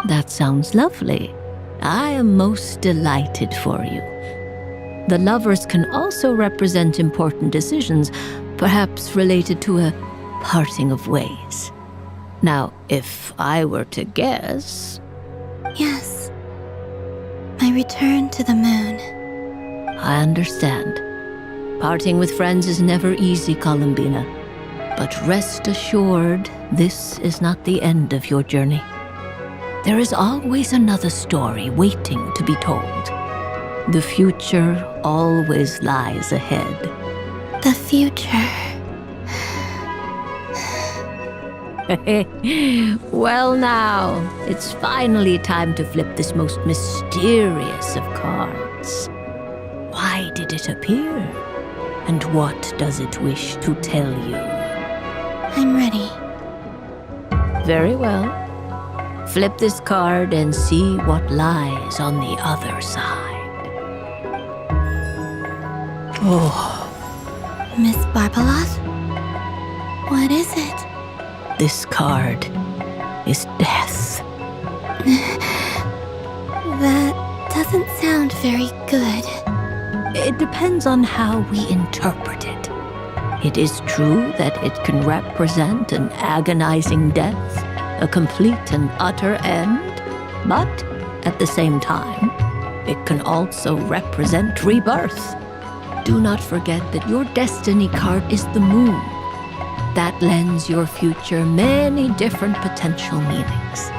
That sounds lovely. I am most delighted for you. The Lovers can also represent important decisions, perhaps related to a parting of ways. Now, if I were to guess... Yes. My return to the moon. I understand. Parting with friends is never easy, Columbina. But rest assured, this is not the end of your journey. There is always another story waiting to be told. The future always lies ahead. The future. Well now, it's finally time to flip this most mysterious of cards. Why did it appear? And what does it wish to tell you? I'm ready. Very well. Flip this card and see what lies on the other side. Oh. Miss Barbeloth? What is it? This card is death. That doesn't sound very good. It depends on how we interpret it. It is true that it can represent an agonizing death, a complete and utter end, but at the same time, it can also represent rebirth. Do not forget that your destiny card is the moon. That lends your future many different potential meanings.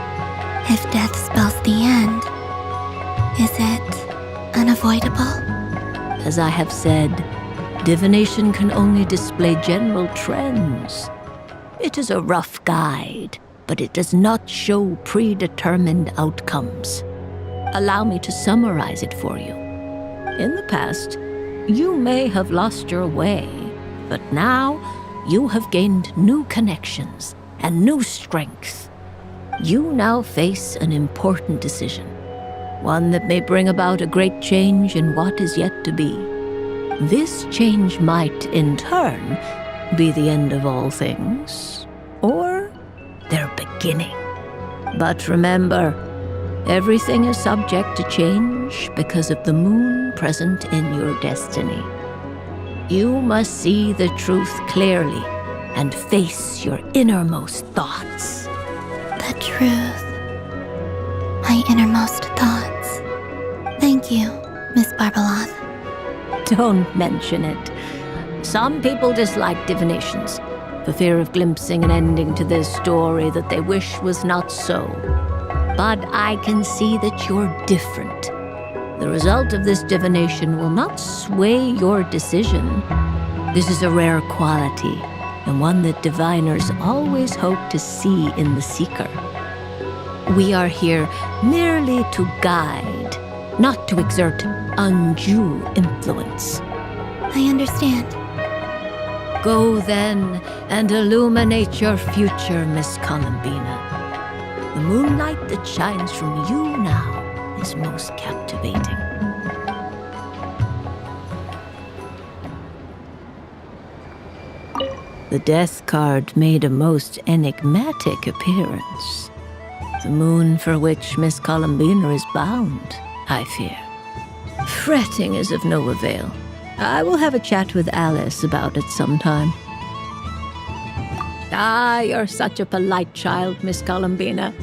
If death spells the end, is it unavoidable? As I have said, divination can only display general trends. It is a rough guide, but it does not show predetermined outcomes. Allow me to summarize it for you. In the past, you may have lost your way, but now you have gained new connections and new strength. You now face an important decision, one that may bring about a great change in what is yet to be. This change might, in turn, be the end of all things, or their beginning. But remember, everything is subject to change because of the moon present in your destiny. You must see the truth clearly and face your innermost thoughts. The truth. My innermost thoughts. Thank you, Miss Barbeloth. Don't mention it. Some people dislike divinations, for fear of glimpsing an ending to their story that they wish was not so. But I can see that you're different. The result of this divination will not sway your decision. This is a rare quality, and one that diviners always hope to see in the seeker. We are here merely to guide, not to exert undue influence. I understand. Go then and illuminate your future, Miss Columbina. The moonlight that shines from you now is most captivating. The death card made a most enigmatic appearance. The moon for which Miss Columbina is bound, I fear. Fretting is of no avail. I will have a chat with Alice about it sometime. Ah, you're such a polite child, Miss Columbina.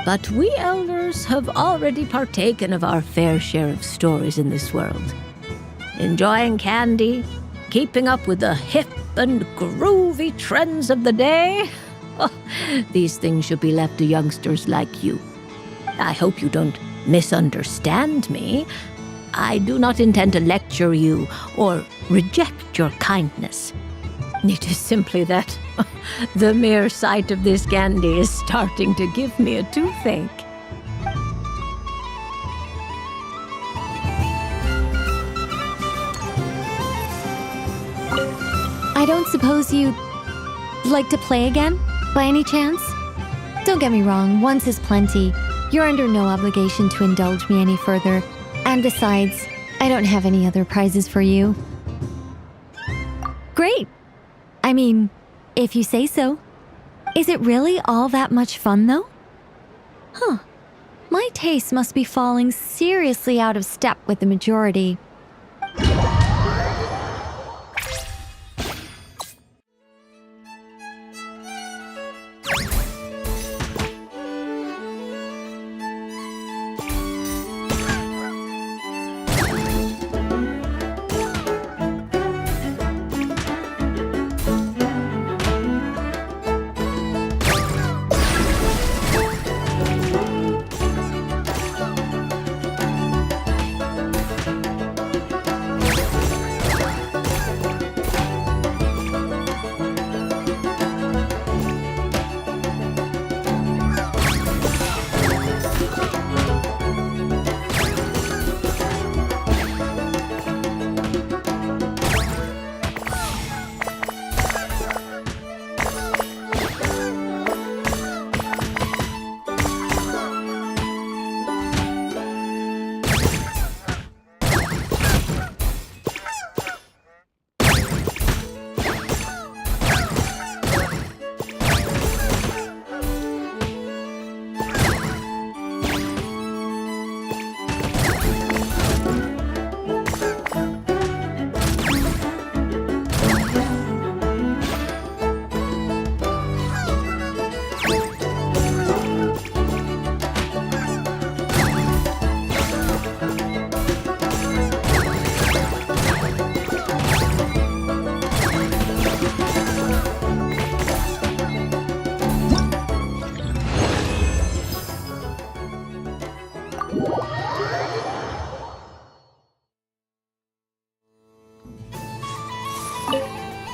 But we elders have already partaken of our fair share of stories in this world. Enjoying candy, keeping up with the hip and groovy trends of the day. Oh, these things should be left to youngsters like you. I hope you don't misunderstand me. I do not intend to lecture you or reject your kindness. It is simply that the mere sight of this candy is starting to give me a toothache. I don't suppose you'd like to play again, by any chance? Don't get me wrong, once is plenty. You're under no obligation to indulge me any further. And besides, I don't have any other prizes for you. Great! I mean, if you say so. Is it really all that much fun, though? Huh. My taste must be falling seriously out of step with the majority.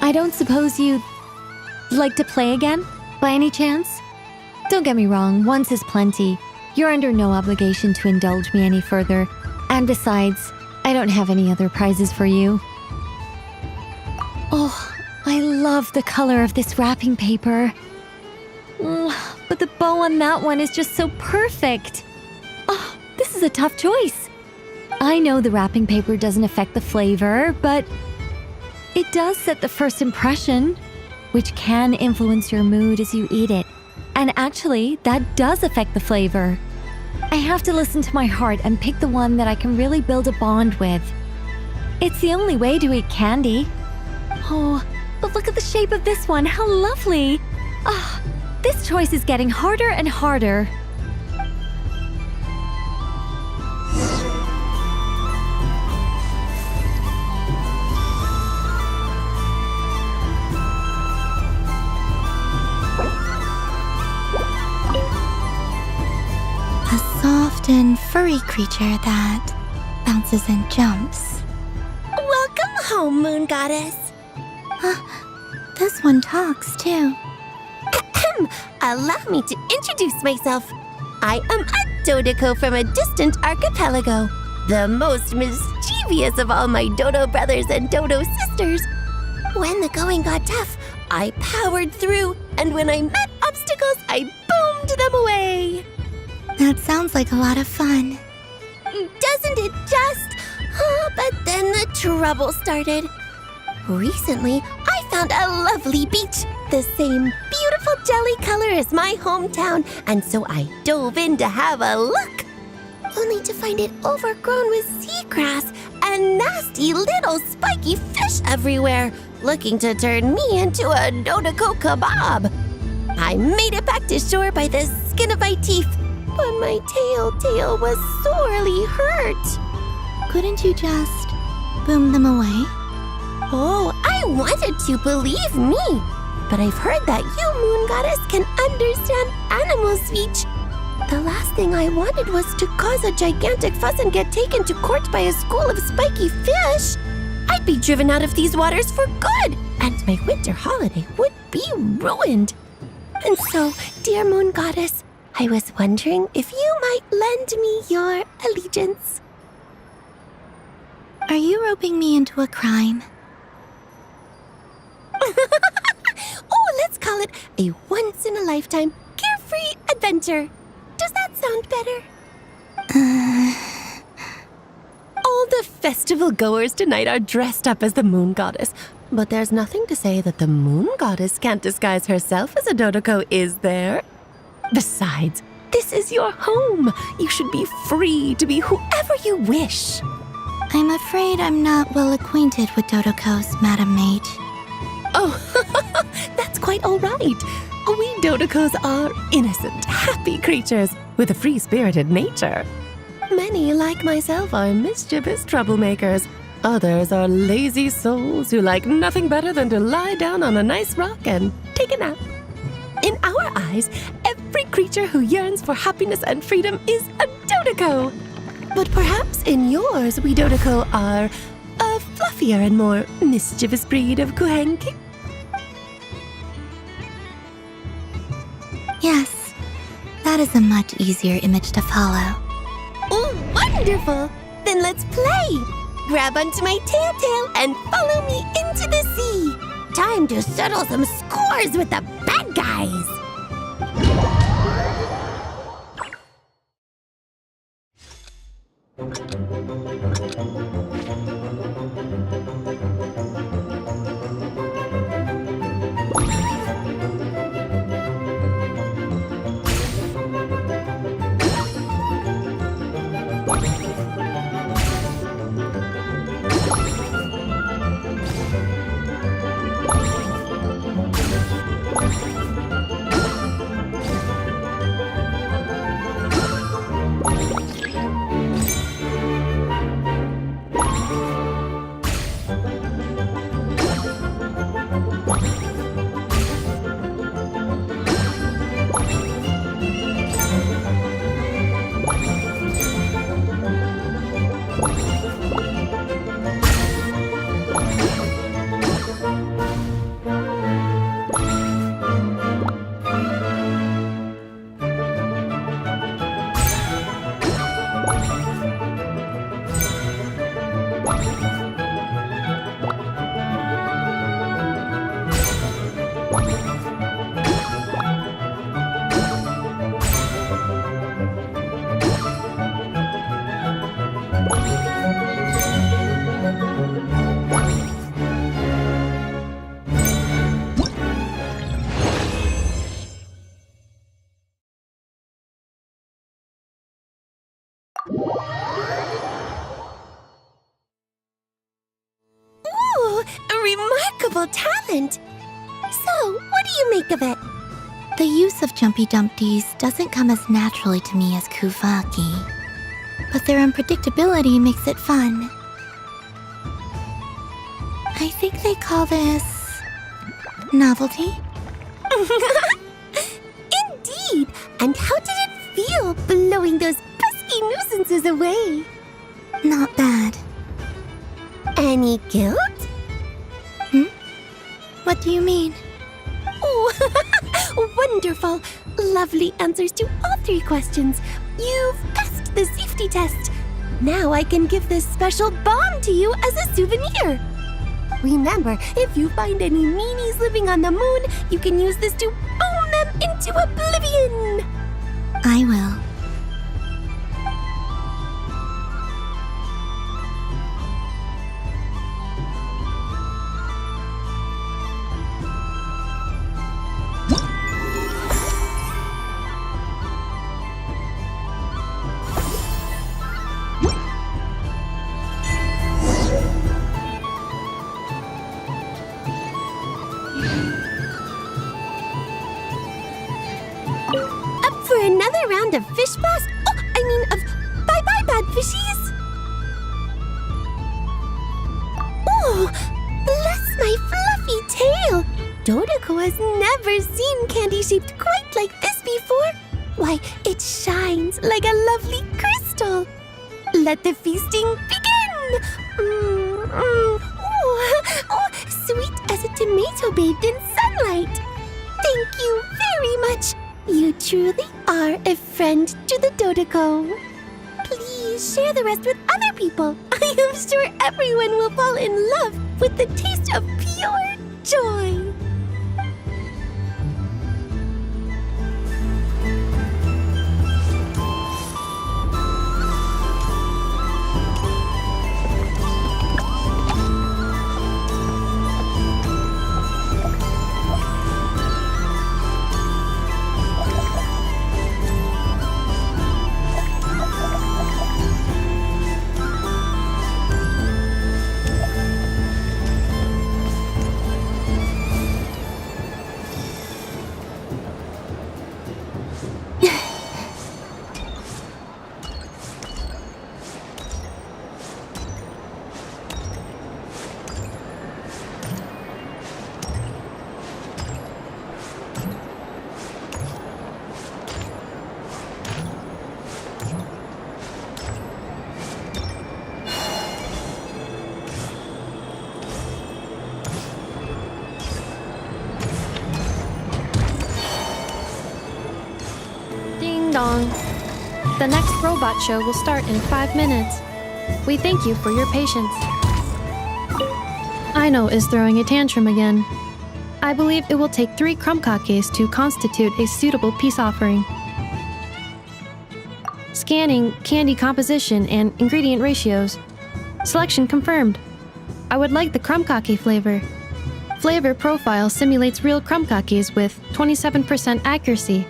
I don't suppose you'd like to play again, by any chance? Don't get me wrong, once is plenty. You're under no obligation to indulge me any further. And besides, I don't have any other prizes for you. Oh, I love the color of this wrapping paper. But the bow on that one is just so perfect. Oh, this is a tough choice. I know the wrapping paper doesn't affect the flavor, but it does set the first impression, which can influence your mood as you eat it. And actually, that does affect the flavor. I have to listen to my heart and pick the one that I can really build a bond with. It's the only way to eat candy. Oh, but look at the shape of this one. How lovely. Ah, this choice is getting harder and harder. A soft and furry creature that bounces and jumps. Welcome home, Moon Goddess. This one talks too. Allow me to introduce myself. I am a Dodoco from a distant archipelago, the most mischievous of all my Dodo brothers and Dodo sisters. When the going got tough, I powered through, and when I met obstacles, I boomed them away. That sounds like a lot of fun. Doesn't it just? But then the trouble started. Recently, I found a lovely beach, the same beautiful jelly color as my hometown, and so I dove in to have a look, only to find it overgrown with seagrass and nasty little spiky fish everywhere, looking to turn me into a Dodoco kebab. I made it back to shore by the skin of my teeth, but my tail was sorely hurt. Couldn't you just boom them away? Oh, I wanted to, believe me. But I've heard that you, Moon Goddess, can understand animal speech. The last thing I wanted was to cause a gigantic fuss and get taken to court by a school of spiky fish. I'd be driven out of these waters for good, and my winter holiday would be ruined. And so, dear Moon Goddess, I was wondering if you might lend me your allegiance. Are you roping me into a crime? Oh, let's call it a once-in-a-lifetime carefree adventure. Does that sound better? All the festival goers tonight are dressed up as the Moon Goddess, but there's nothing to say that the Moon Goddess can't disguise herself as a Dodoco, is there? Besides, this is your home. You should be free to be whoever you wish. I'm afraid I'm not well acquainted with Dodocos, Madam Mage. Oh, that's quite all right. We Dodocos are innocent, happy creatures with a free-spirited nature. Many, like myself, are mischievous troublemakers. Others are lazy souls who like nothing better than to lie down on a nice rock and take a nap. In our eyes, every creature who yearns for happiness and freedom is a Dodoco. But perhaps in yours, we Dodoco are a fluffier and more mischievous breed of Kuhenki. Yes, that is a much easier image to follow. Oh, wonderful! Then let's play! Grab onto my tail and follow me into the sea! Time to settle some scores with the bad guys! Ooh, a remarkable talent! So, what do you make of it? The use of Jumpy Dumpties doesn't come as naturally to me as Kuvaki, but their unpredictability makes it fun. I think they call this novelty. Indeed! And how did it feel blowing those pesky nuisances away? Not bad. Any guilt? What do you mean? Oh, wonderful! Lovely answers to all 3 questions. You've passed the safety test. Now I can give this special bomb to you as a souvenir. Remember, if you find any meanies living on the moon, you can use this to boom them into oblivion. I will. For another round of fish blast? Of bye-bye bad fishies? Oh, bless my fluffy tail! Dodoko has never seen candy shaped quite like this before. Why, it shines like a lovely crystal. Let the feasting begin! Oh, sweet as a tomato bathed in sunlight. Thank you very much. You truly are a friend to the Dodoko. Please share the rest with other people. I am sure everyone will fall in love with the taste of pure joy. Dong. The next robot show will start in 5 minutes. We thank you for your patience. Aino is throwing a tantrum again. I believe it will take 3 crumb-kakes to constitute a suitable peace offering. Scanning candy composition and ingredient ratios. Selection confirmed. I would like the crumb-kake flavor. Flavor profile simulates real crumb-kakes with 27% accuracy.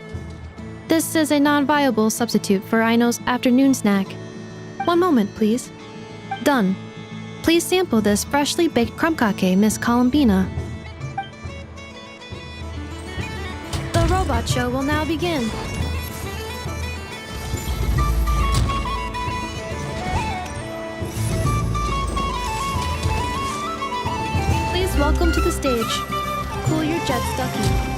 This is a non-viable substitute for Aino's afternoon snack. 1 moment, please. Done. Please sample this freshly baked crumb-kake, Miss Columbina. The robot show will now begin. Please welcome to the stage. Cool your jets, Ducky.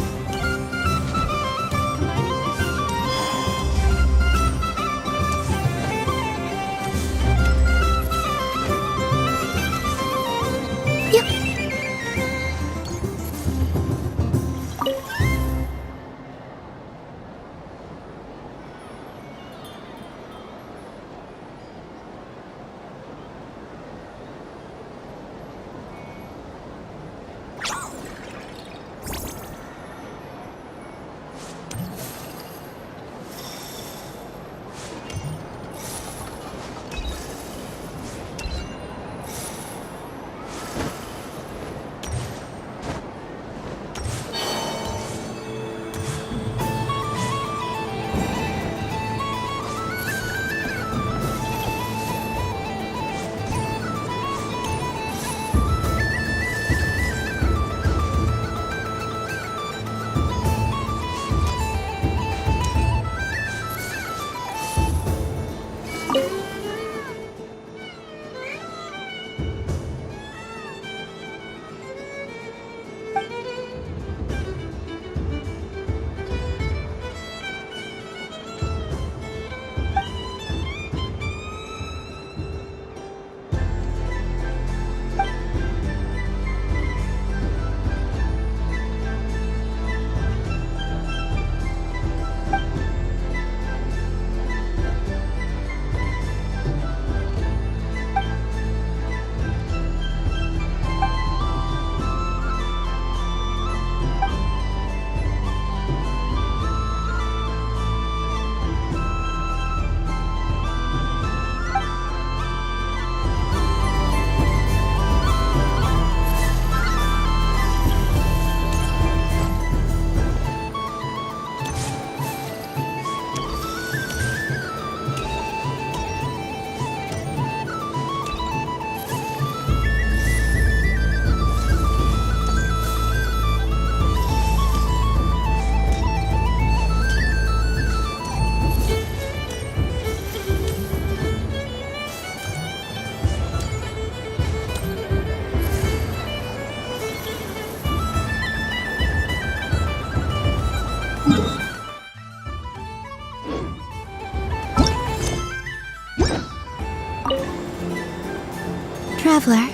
Traveler.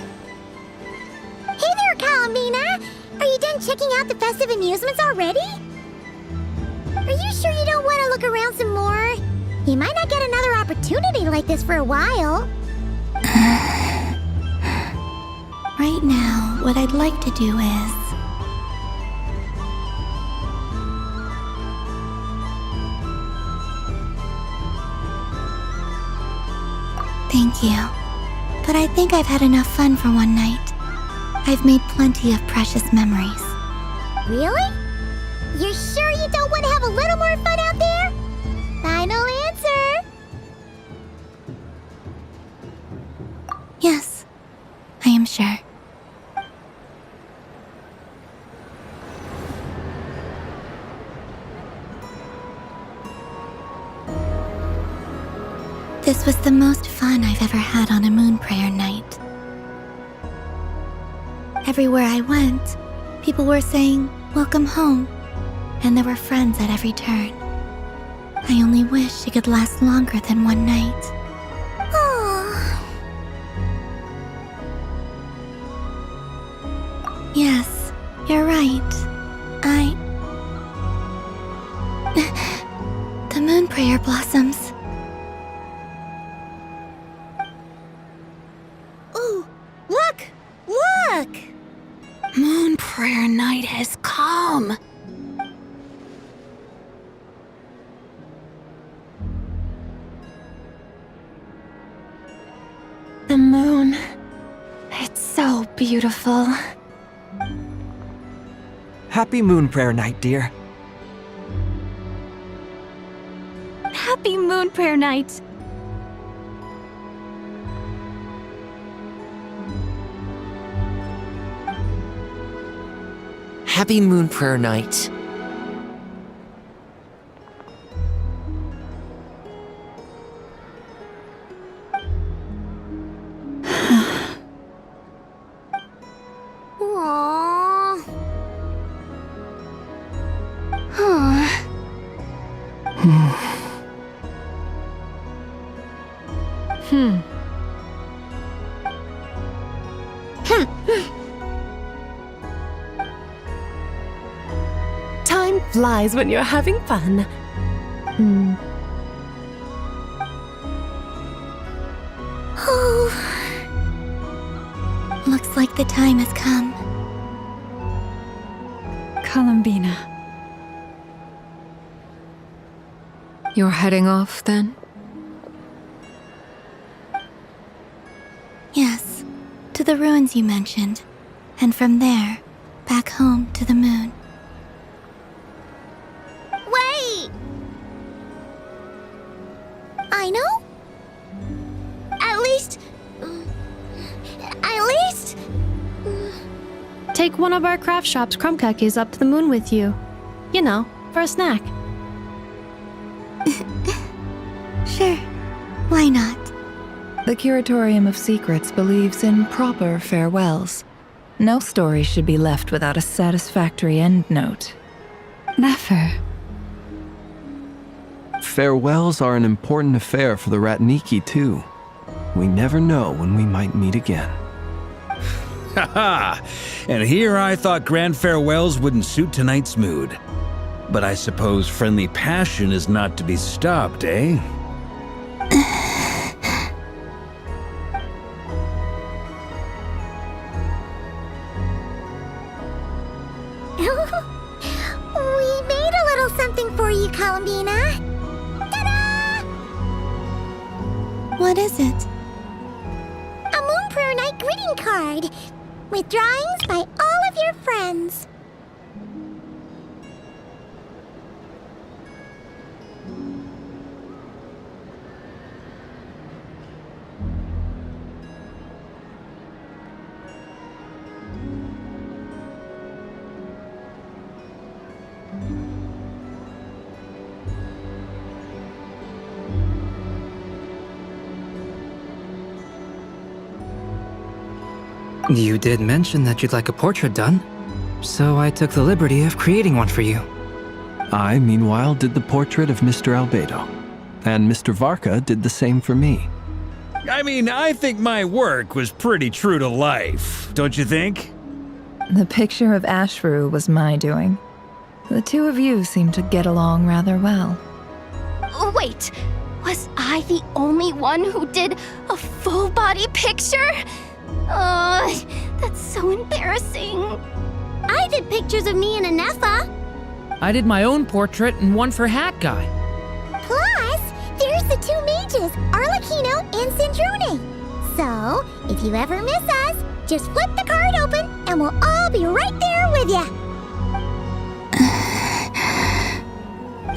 Hey there, Kalamina! Are you done checking out the festive amusements already? Are you sure you don't want to look around some more? You might not get another opportunity like this for a while. Right now, what I'd like to do is... Thank you. But I think I've had enough fun for one night. I've made plenty of precious memories. Really? You're sure you don't want to have a little more fun out there? Final answer! Yes, I am sure. This was the most fun I've ever had on a moon prayer night. Everywhere I went, people were saying, "Welcome home," and there were friends at every turn. I only wish it could last longer than one night. Yes, you're right. The moon prayer blossoms. Ooh, look! Look! Moon prayer night has come. The moon. It's so beautiful. Happy Moon Prayer Night, dear. Happy Moon Prayer Night! Happy Moon Prayer Night. Aww. Time flies when you're having fun. Looks like the time has come. Columbina. You're heading off, then? Yes, to the ruins you mentioned. And from there, back home to the moon. Wait! I know? At least... Take one of our craft shop's crumb cookies up to the moon with you. You know, for a snack. Sure, why not? The Curatorium of Secrets believes in proper farewells. No story should be left without a satisfactory endnote. Never. Farewells are an important affair for the Ratniki, too. We never know when we might meet again. Haha! And here I thought grand farewells wouldn't suit tonight's mood. But I suppose friendly passion is not to be stopped, eh? We made a little something for you, Columbina. Ta-da! What is it? A Moon Prayer Night greeting card with drawings by all of your friends. You did mention that you'd like a portrait done, so I took the liberty of creating one for you. I, meanwhile, did the portrait of Mr. Albedo, and Mr. Varka did the same for me. I mean, I think my work was pretty true to life, don't you think? The picture of Ashru was my doing. The two of you seem to get along rather well. Wait, was I the only one who did a full body picture? That's so embarrassing. I did pictures of me and Anefa. I did my own portrait and one for Hat Guy. Plus, there's the two mages, Arlecchino and Sandrone. So, if you ever miss us, just flip the card open and we'll all be right there with you.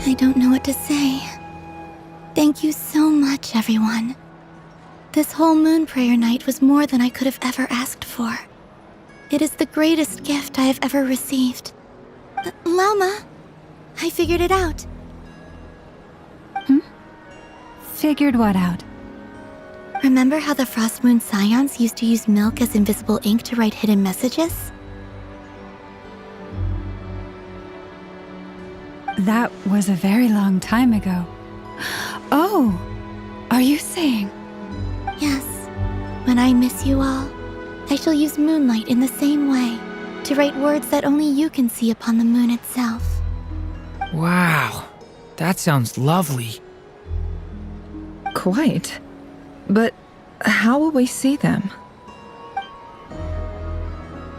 I don't know what to say. Thank you so much, everyone. This whole moon prayer night was more than I could have ever asked for. It is the greatest gift I have ever received. Lama, I figured it out. Figured what out? Remember how the Frost Moon Scions used to use milk as invisible ink to write hidden messages? That was a very long time ago. Oh, are you saying? Yes. When I miss you all, I shall use Moonlight in the same way, to write words that only you can see upon the moon itself. Wow, that sounds lovely. Quite. But how will we see them?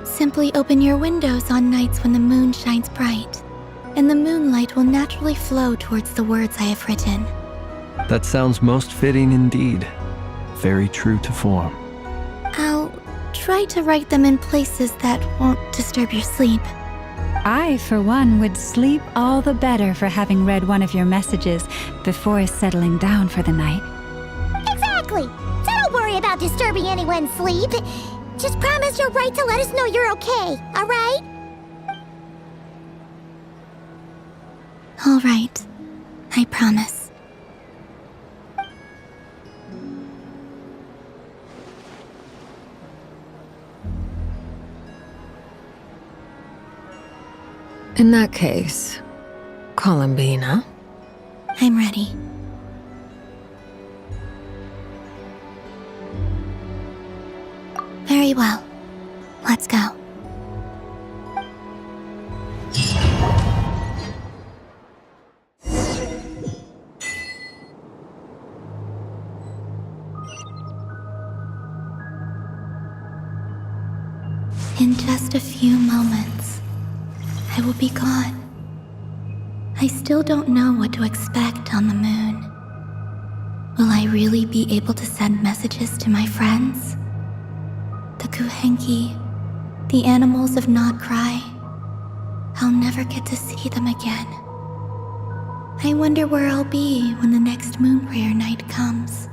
Simply open your windows on nights when the moon shines bright, and the moonlight will naturally flow towards the words I have written. That sounds most fitting indeed. Very true to form. I'll try to write them in places that won't disturb your sleep. I, for one, would sleep all the better for having read one of your messages before settling down for the night. Exactly. So don't worry about disturbing anyone's sleep. Just promise you'll write to let us know you're okay, all right? All right. I promise. In that case, Columbina. I'm ready. Very well. Let's go. In just a few moments, I will be gone. I still don't know what to expect on the moon. Will I really be able to send messages to my friends? The Kuhenki, the animals of Not Cry. I'll never get to see them again. I wonder where I'll be when the next moon prayer night comes.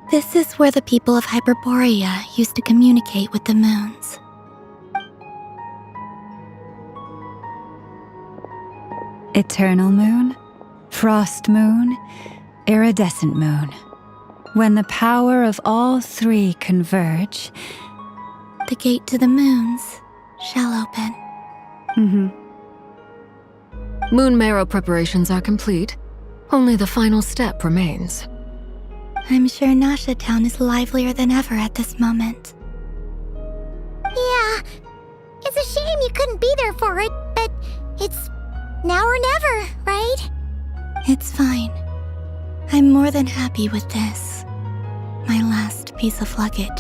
This is where the people of Hyperborea used to communicate with the moons. Eternal moon, frost moon, iridescent moon. When the power of all three converge, the gate to the moons shall open. Moon marrow preparations are complete. Only the final step remains. I'm sure Nasha Town is livelier than ever at this moment. Yeah, it's a shame you couldn't be there for it, but it's now or never, right? It's fine. I'm more than happy with this. My last piece of luggage.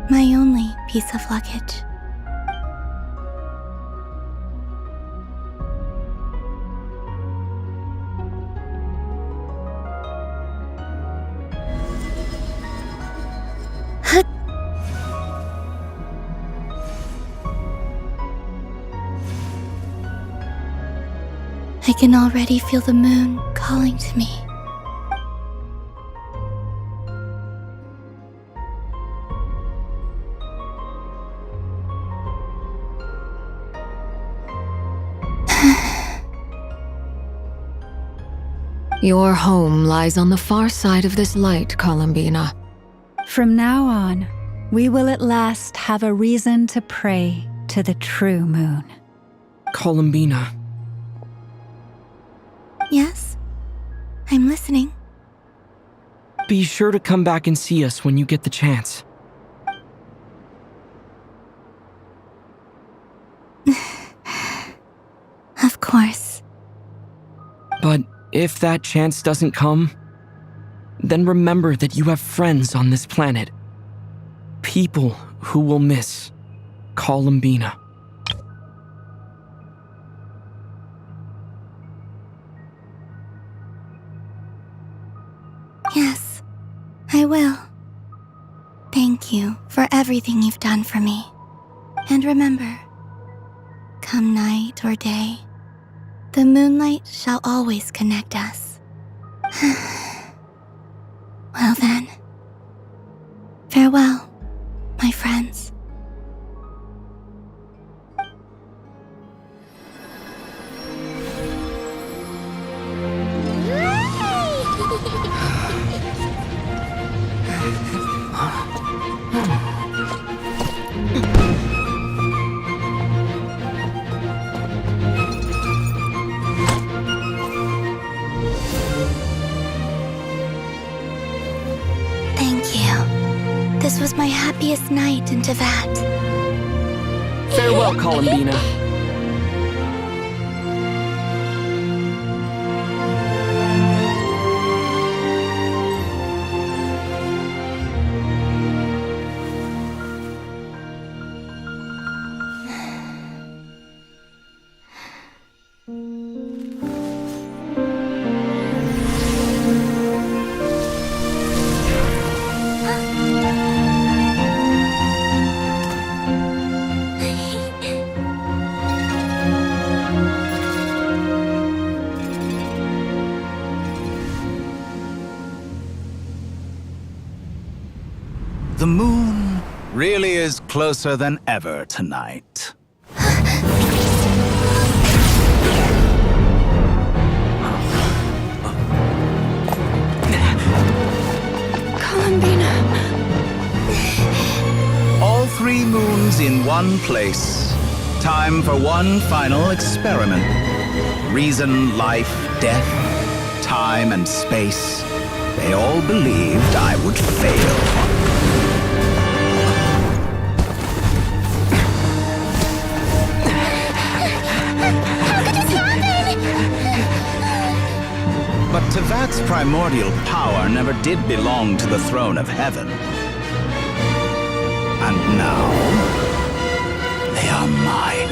My only piece of luggage. I can already feel the moon calling to me. Your home lies on the far side of this light, Columbina. From now on, we will at last have a reason to pray to the true moon. Columbina. Yes? I'm listening. Be sure to come back and see us when you get the chance. Of course. But if that chance doesn't come, then remember that you have friends on this planet. People who will miss Columbina. Yes, I will. Thank you for everything you've done for me. And remember, come night or day, the moonlight shall always connect us. Well then, farewell, my friends. Thank you. This was my happiest night in Tevat. Farewell, Columbina. The moon really is closer than ever tonight. Columbina. All 3 moons in one place. Time for one final experiment. Reason, life, death, time and space. They all believed I would fail. But Tevat's primordial power never did belong to the throne of heaven. And now, they are mine.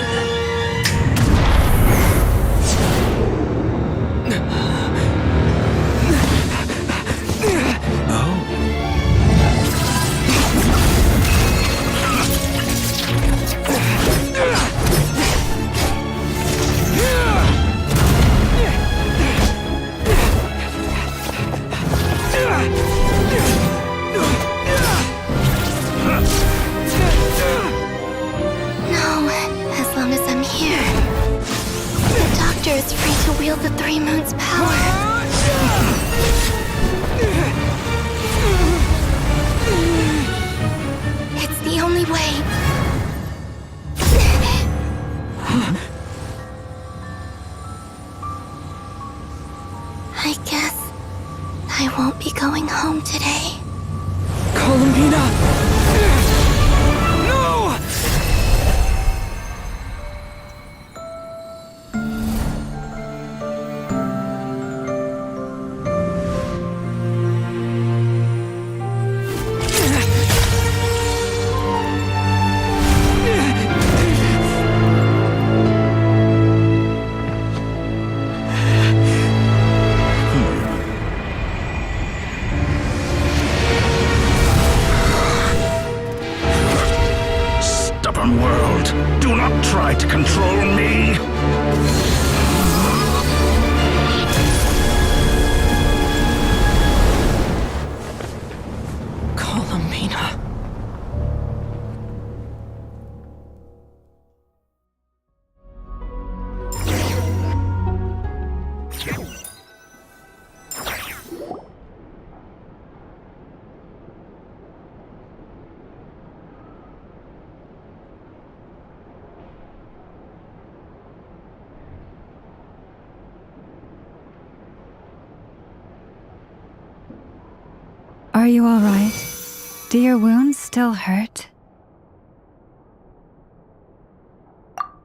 Is free to wield the 3 moons' power. It's the only way. I guess I won't be going home today. Columbina! No! World, do not try to control me. Columbina. you all right? Do your wounds still hurt?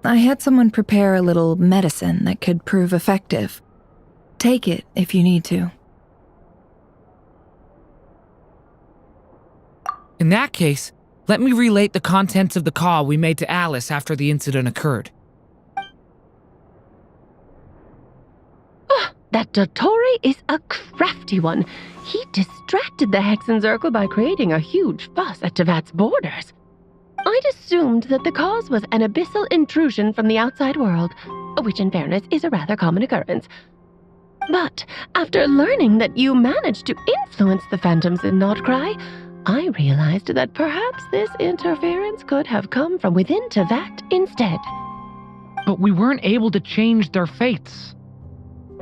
I had someone prepare a little medicine that could prove effective. Take it if you need to. In that case, let me relate the contents of the call we made to Alice after the incident occurred. That Dottore is a crafty one. He distracted the Hexen Circle by creating a huge fuss at Tevat's borders. I'd assumed that the cause was an abyssal intrusion from the outside world, which in fairness is a rather common occurrence. But after learning that you managed to influence the phantoms in Notcry, I realized that perhaps this interference could have come from within Tevat instead. But we weren't able to change their fates.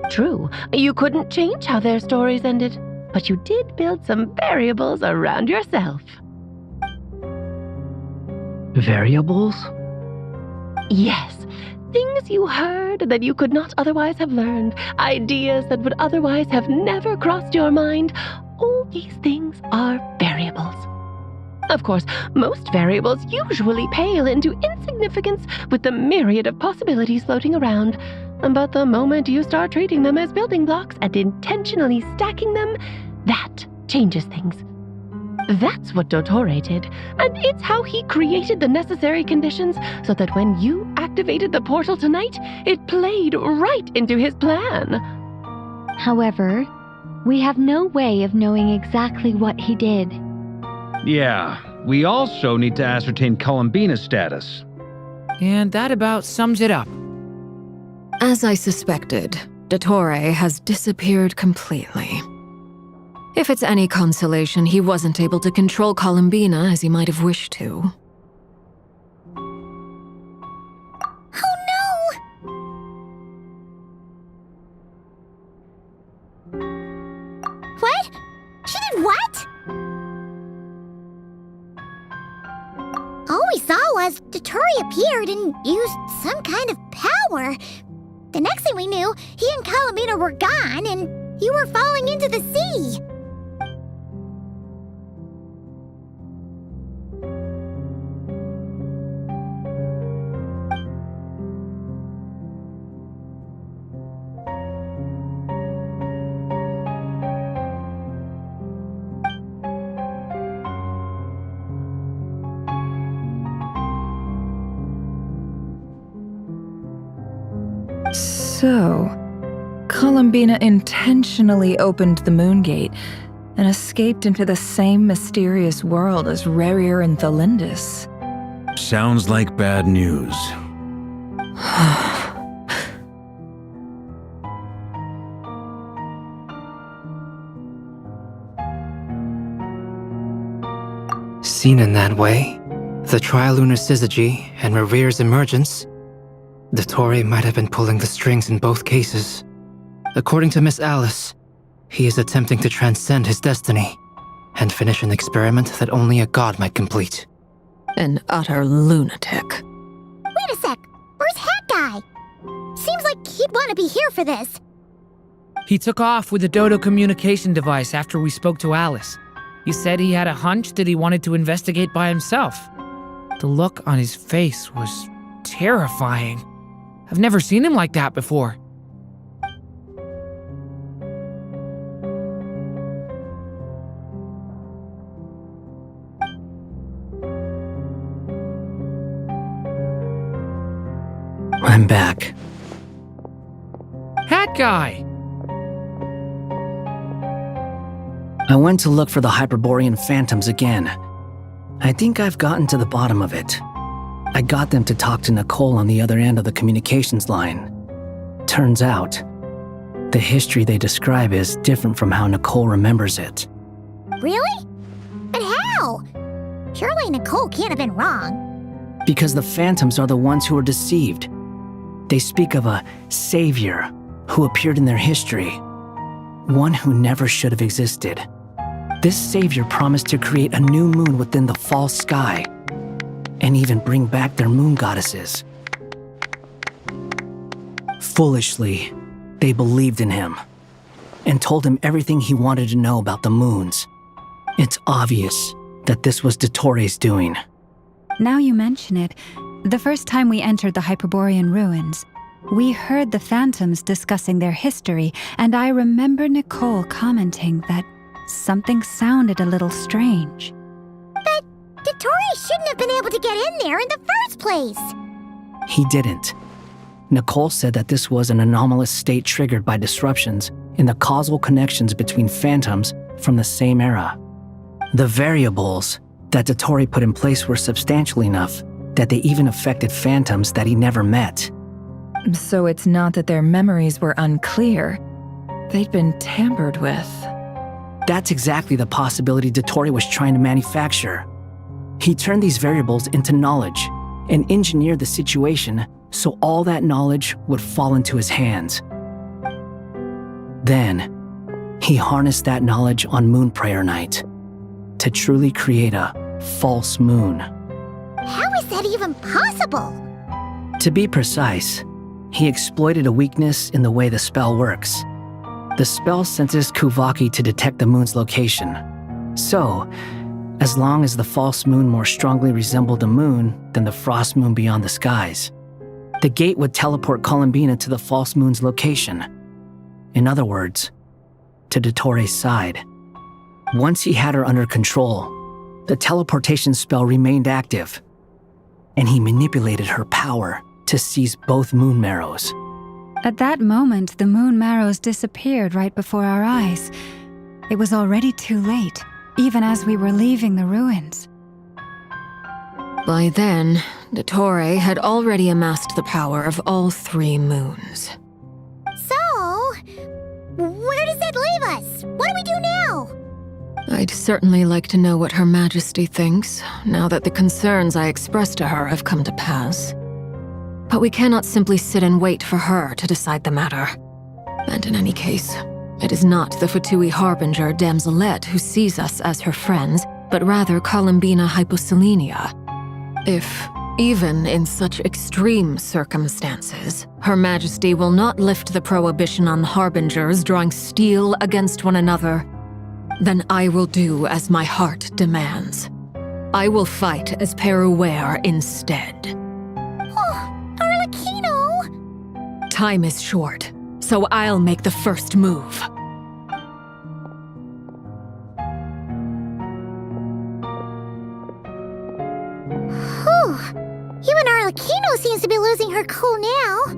True, you couldn't change how their stories ended, but you did build some variables around yourself. Variables? Yes, things you heard that you could not otherwise have learned, ideas that would otherwise have never crossed your mind. All these things are variables. Of course, most variables usually pale into insignificance with the myriad of possibilities floating around. But the moment you start treating them as building blocks and intentionally stacking them, that changes things. That's what Dottore did, and it's how he created the necessary conditions so that when you activated the portal tonight, it played right into his plan. However, we have no way of knowing exactly what he did. Yeah, we also need to ascertain Columbina's status. And that about sums it up. As I suspected, Dottore has disappeared completely. If it's any consolation, he wasn't able to control Columbina as he might have wished to. Oh no! What? She did what? All we saw was Dottore appeared and used some kind of power. The next thing we knew, he and Columbina were gone and you were falling into the sea. So, Columbina intentionally opened the moon gate and escaped into the same mysterious world as Rerir and Thalindus. Sounds like bad news. Seen in that way, the Trilunar Syzygy and Rerir's emergence, Dottore might have been pulling the strings in both cases. According to Miss Alice, he is attempting to transcend his destiny and finish an experiment that only a god might complete. An utter lunatic. Wait a sec, where's Hat Guy? Seems like he'd want to be here for this. He took off with the Dodo communication device after we spoke to Alice. He said he had a hunch that he wanted to investigate by himself. The look on his face was terrifying. I've never seen him like that before. I'm back. Hat Guy! I went to look for the Hyperborean phantoms again. I think I've gotten to the bottom of it. I got them to talk to Nicole on the other end of the communications line. Turns out, the history they describe is different from how Nicole remembers it. Really? But how? Surely Nicole can't have been wrong. Because the phantoms are the ones who are deceived. They speak of a savior who appeared in their history, one who never should have existed. This savior promised to create a new moon within the false sky, and even bring back their moon goddesses. Foolishly, they believed in him, and told him everything he wanted to know about the moons. It's obvious that this was Dottoro's doing. Now you mention it, the first time we entered the Hyperborean ruins, we heard the phantoms discussing their history, and I remember Nicole commenting that something sounded a little strange. But Dottori shouldn't have been able to get in there in the first place. He didn't. Nicole said that this was an anomalous state triggered by disruptions in the causal connections between phantoms from the same era. The variables that Dottori put in place were substantial enough that they even affected phantoms that he never met. So it's not that their memories were unclear. They'd been tampered with. That's exactly the possibility Dottori was trying to manufacture. He turned these variables into knowledge and engineered the situation so all that knowledge would fall into his hands. Then, he harnessed that knowledge on Moon Prayer Night to truly create a false moon. How is that even possible? To be precise, he exploited a weakness in the way the spell works. The spell senses Kuvaki to detect the moon's location. So, as long as the false moon more strongly resembled the moon than the frost moon beyond the skies, the gate would teleport Columbina to the false moon's location. In other words, to Dottori's side. Once he had her under control, the teleportation spell remained active, and he manipulated her power to seize both moon marrows. At that moment, the moon marrows disappeared right before our eyes. It was already too late, even as we were leaving the ruins. By then, Dottori had already amassed the power of all 3 moons. So, where does that leave us? What do we do now? I'd certainly like to know what Her Majesty thinks, now that the concerns I expressed to her have come to pass. But we cannot simply sit and wait for her to decide the matter. And in any case, it is not the Fatui Harbinger Damselette who sees us as her friends, but rather Columbina Hyposelenia. If, even in such extreme circumstances, Her Majesty will not lift the prohibition on Harbingers drawing steel against one another, then I will do as my heart demands. I will fight as Peruware instead. Oh, Arlecchino! Time is short, so I'll make the first move. Whew. Even Arlecchino seems to be losing her cool now.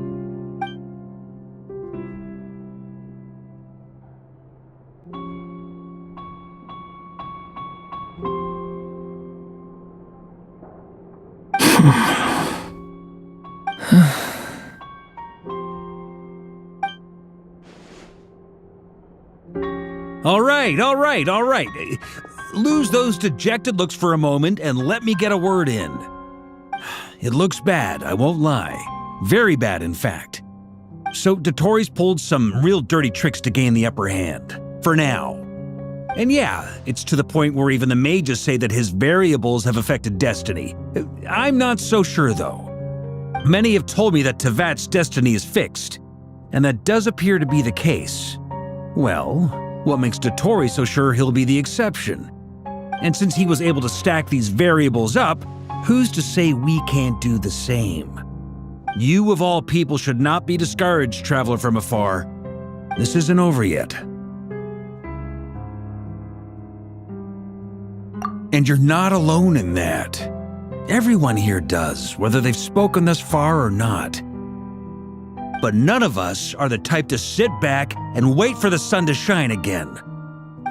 All right. Lose those dejected looks for a moment and let me get a word in. It looks bad, I won't lie. Very bad, in fact. So Dottori's pulled some real dirty tricks to gain the upper hand. For now. And yeah, it's to the point where even the mages say that his variables have affected destiny. I'm not so sure, though. Many have told me that Tevat's destiny is fixed, and that does appear to be the case. Well, what makes Dottori so sure he'll be the exception? And since he was able to stack these variables up, who's to say we can't do the same? You of all people should not be discouraged, traveler from afar. This isn't over yet. And you're not alone in that. Everyone here does, whether they've spoken thus far or not. But none of us are the type to sit back and wait for the sun to shine again.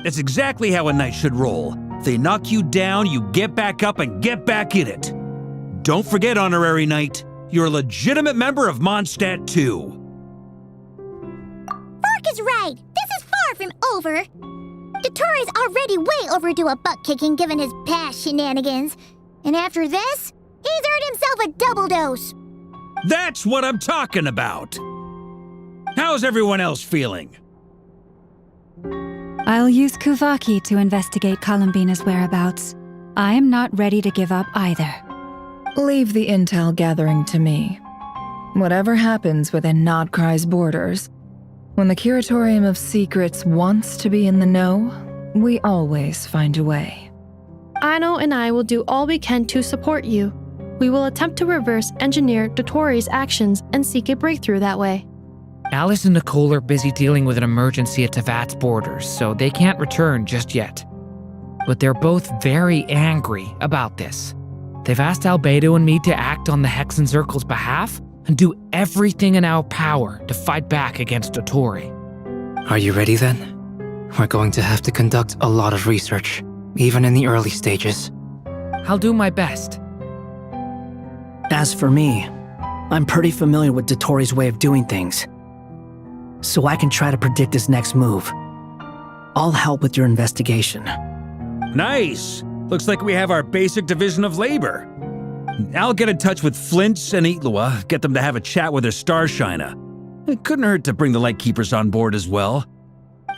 That's exactly how a knight should roll. If they knock you down, you get back up and get back in it. Don't forget, Honorary Knight, you're a legitimate member of Mondstadt too. Fark is right. This is far from over. Dottori's already way overdue a butt-kicking given his past shenanigans. And after this, he's earned himself a double dose. That's what I'm talking about. How's everyone else feeling? I'll use Kuvaki to investigate Columbina's whereabouts. I am not ready to give up either. Leave the intel gathering to me. Whatever happens within Nodcry's borders, when the Curatorium of Secrets wants to be in the know, We always find a way. Aino and I will do all we can to support you. We will attempt to reverse engineer Dotori's actions and seek a breakthrough that way. Alice and Nicole are busy dealing with an emergency at Tevat's borders, so they can't return just yet. But they're both very angry about this. They've asked Albedo and me to act on the Hexen Circle's behalf and do everything in our power to fight back against Dotori. Are you ready then? We're going to have to conduct a lot of research, even in the early stages. I'll do my best. As for me, I'm pretty familiar with Dotori's way of doing things, so I can try to predict his next move. I'll help with your investigation. Nice! Looks like we have our basic division of labor. I'll get in touch with Flint's and Itlua, get them to have a chat with their Starshiner. It couldn't hurt to bring the Lightkeepers on board as well.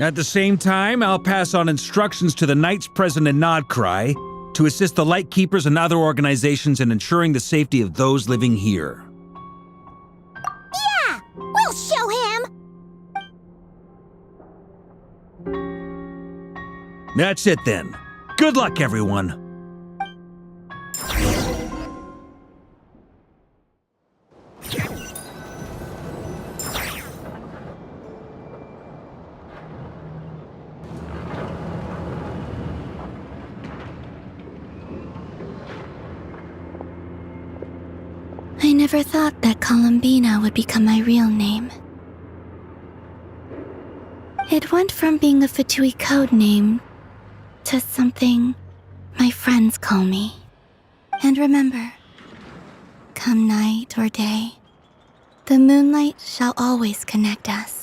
At the same time, I'll pass on instructions to the Knights present in Nodcry to assist the Lightkeepers and other organizations in ensuring the safety of those living here. Yeah! We'll show him! That's it then. Good luck, everyone. I never thought that Columbina would become my real name. It went from being a Fatui code name to something my friends call me. And remember, come night or day, the moonlight shall always connect us.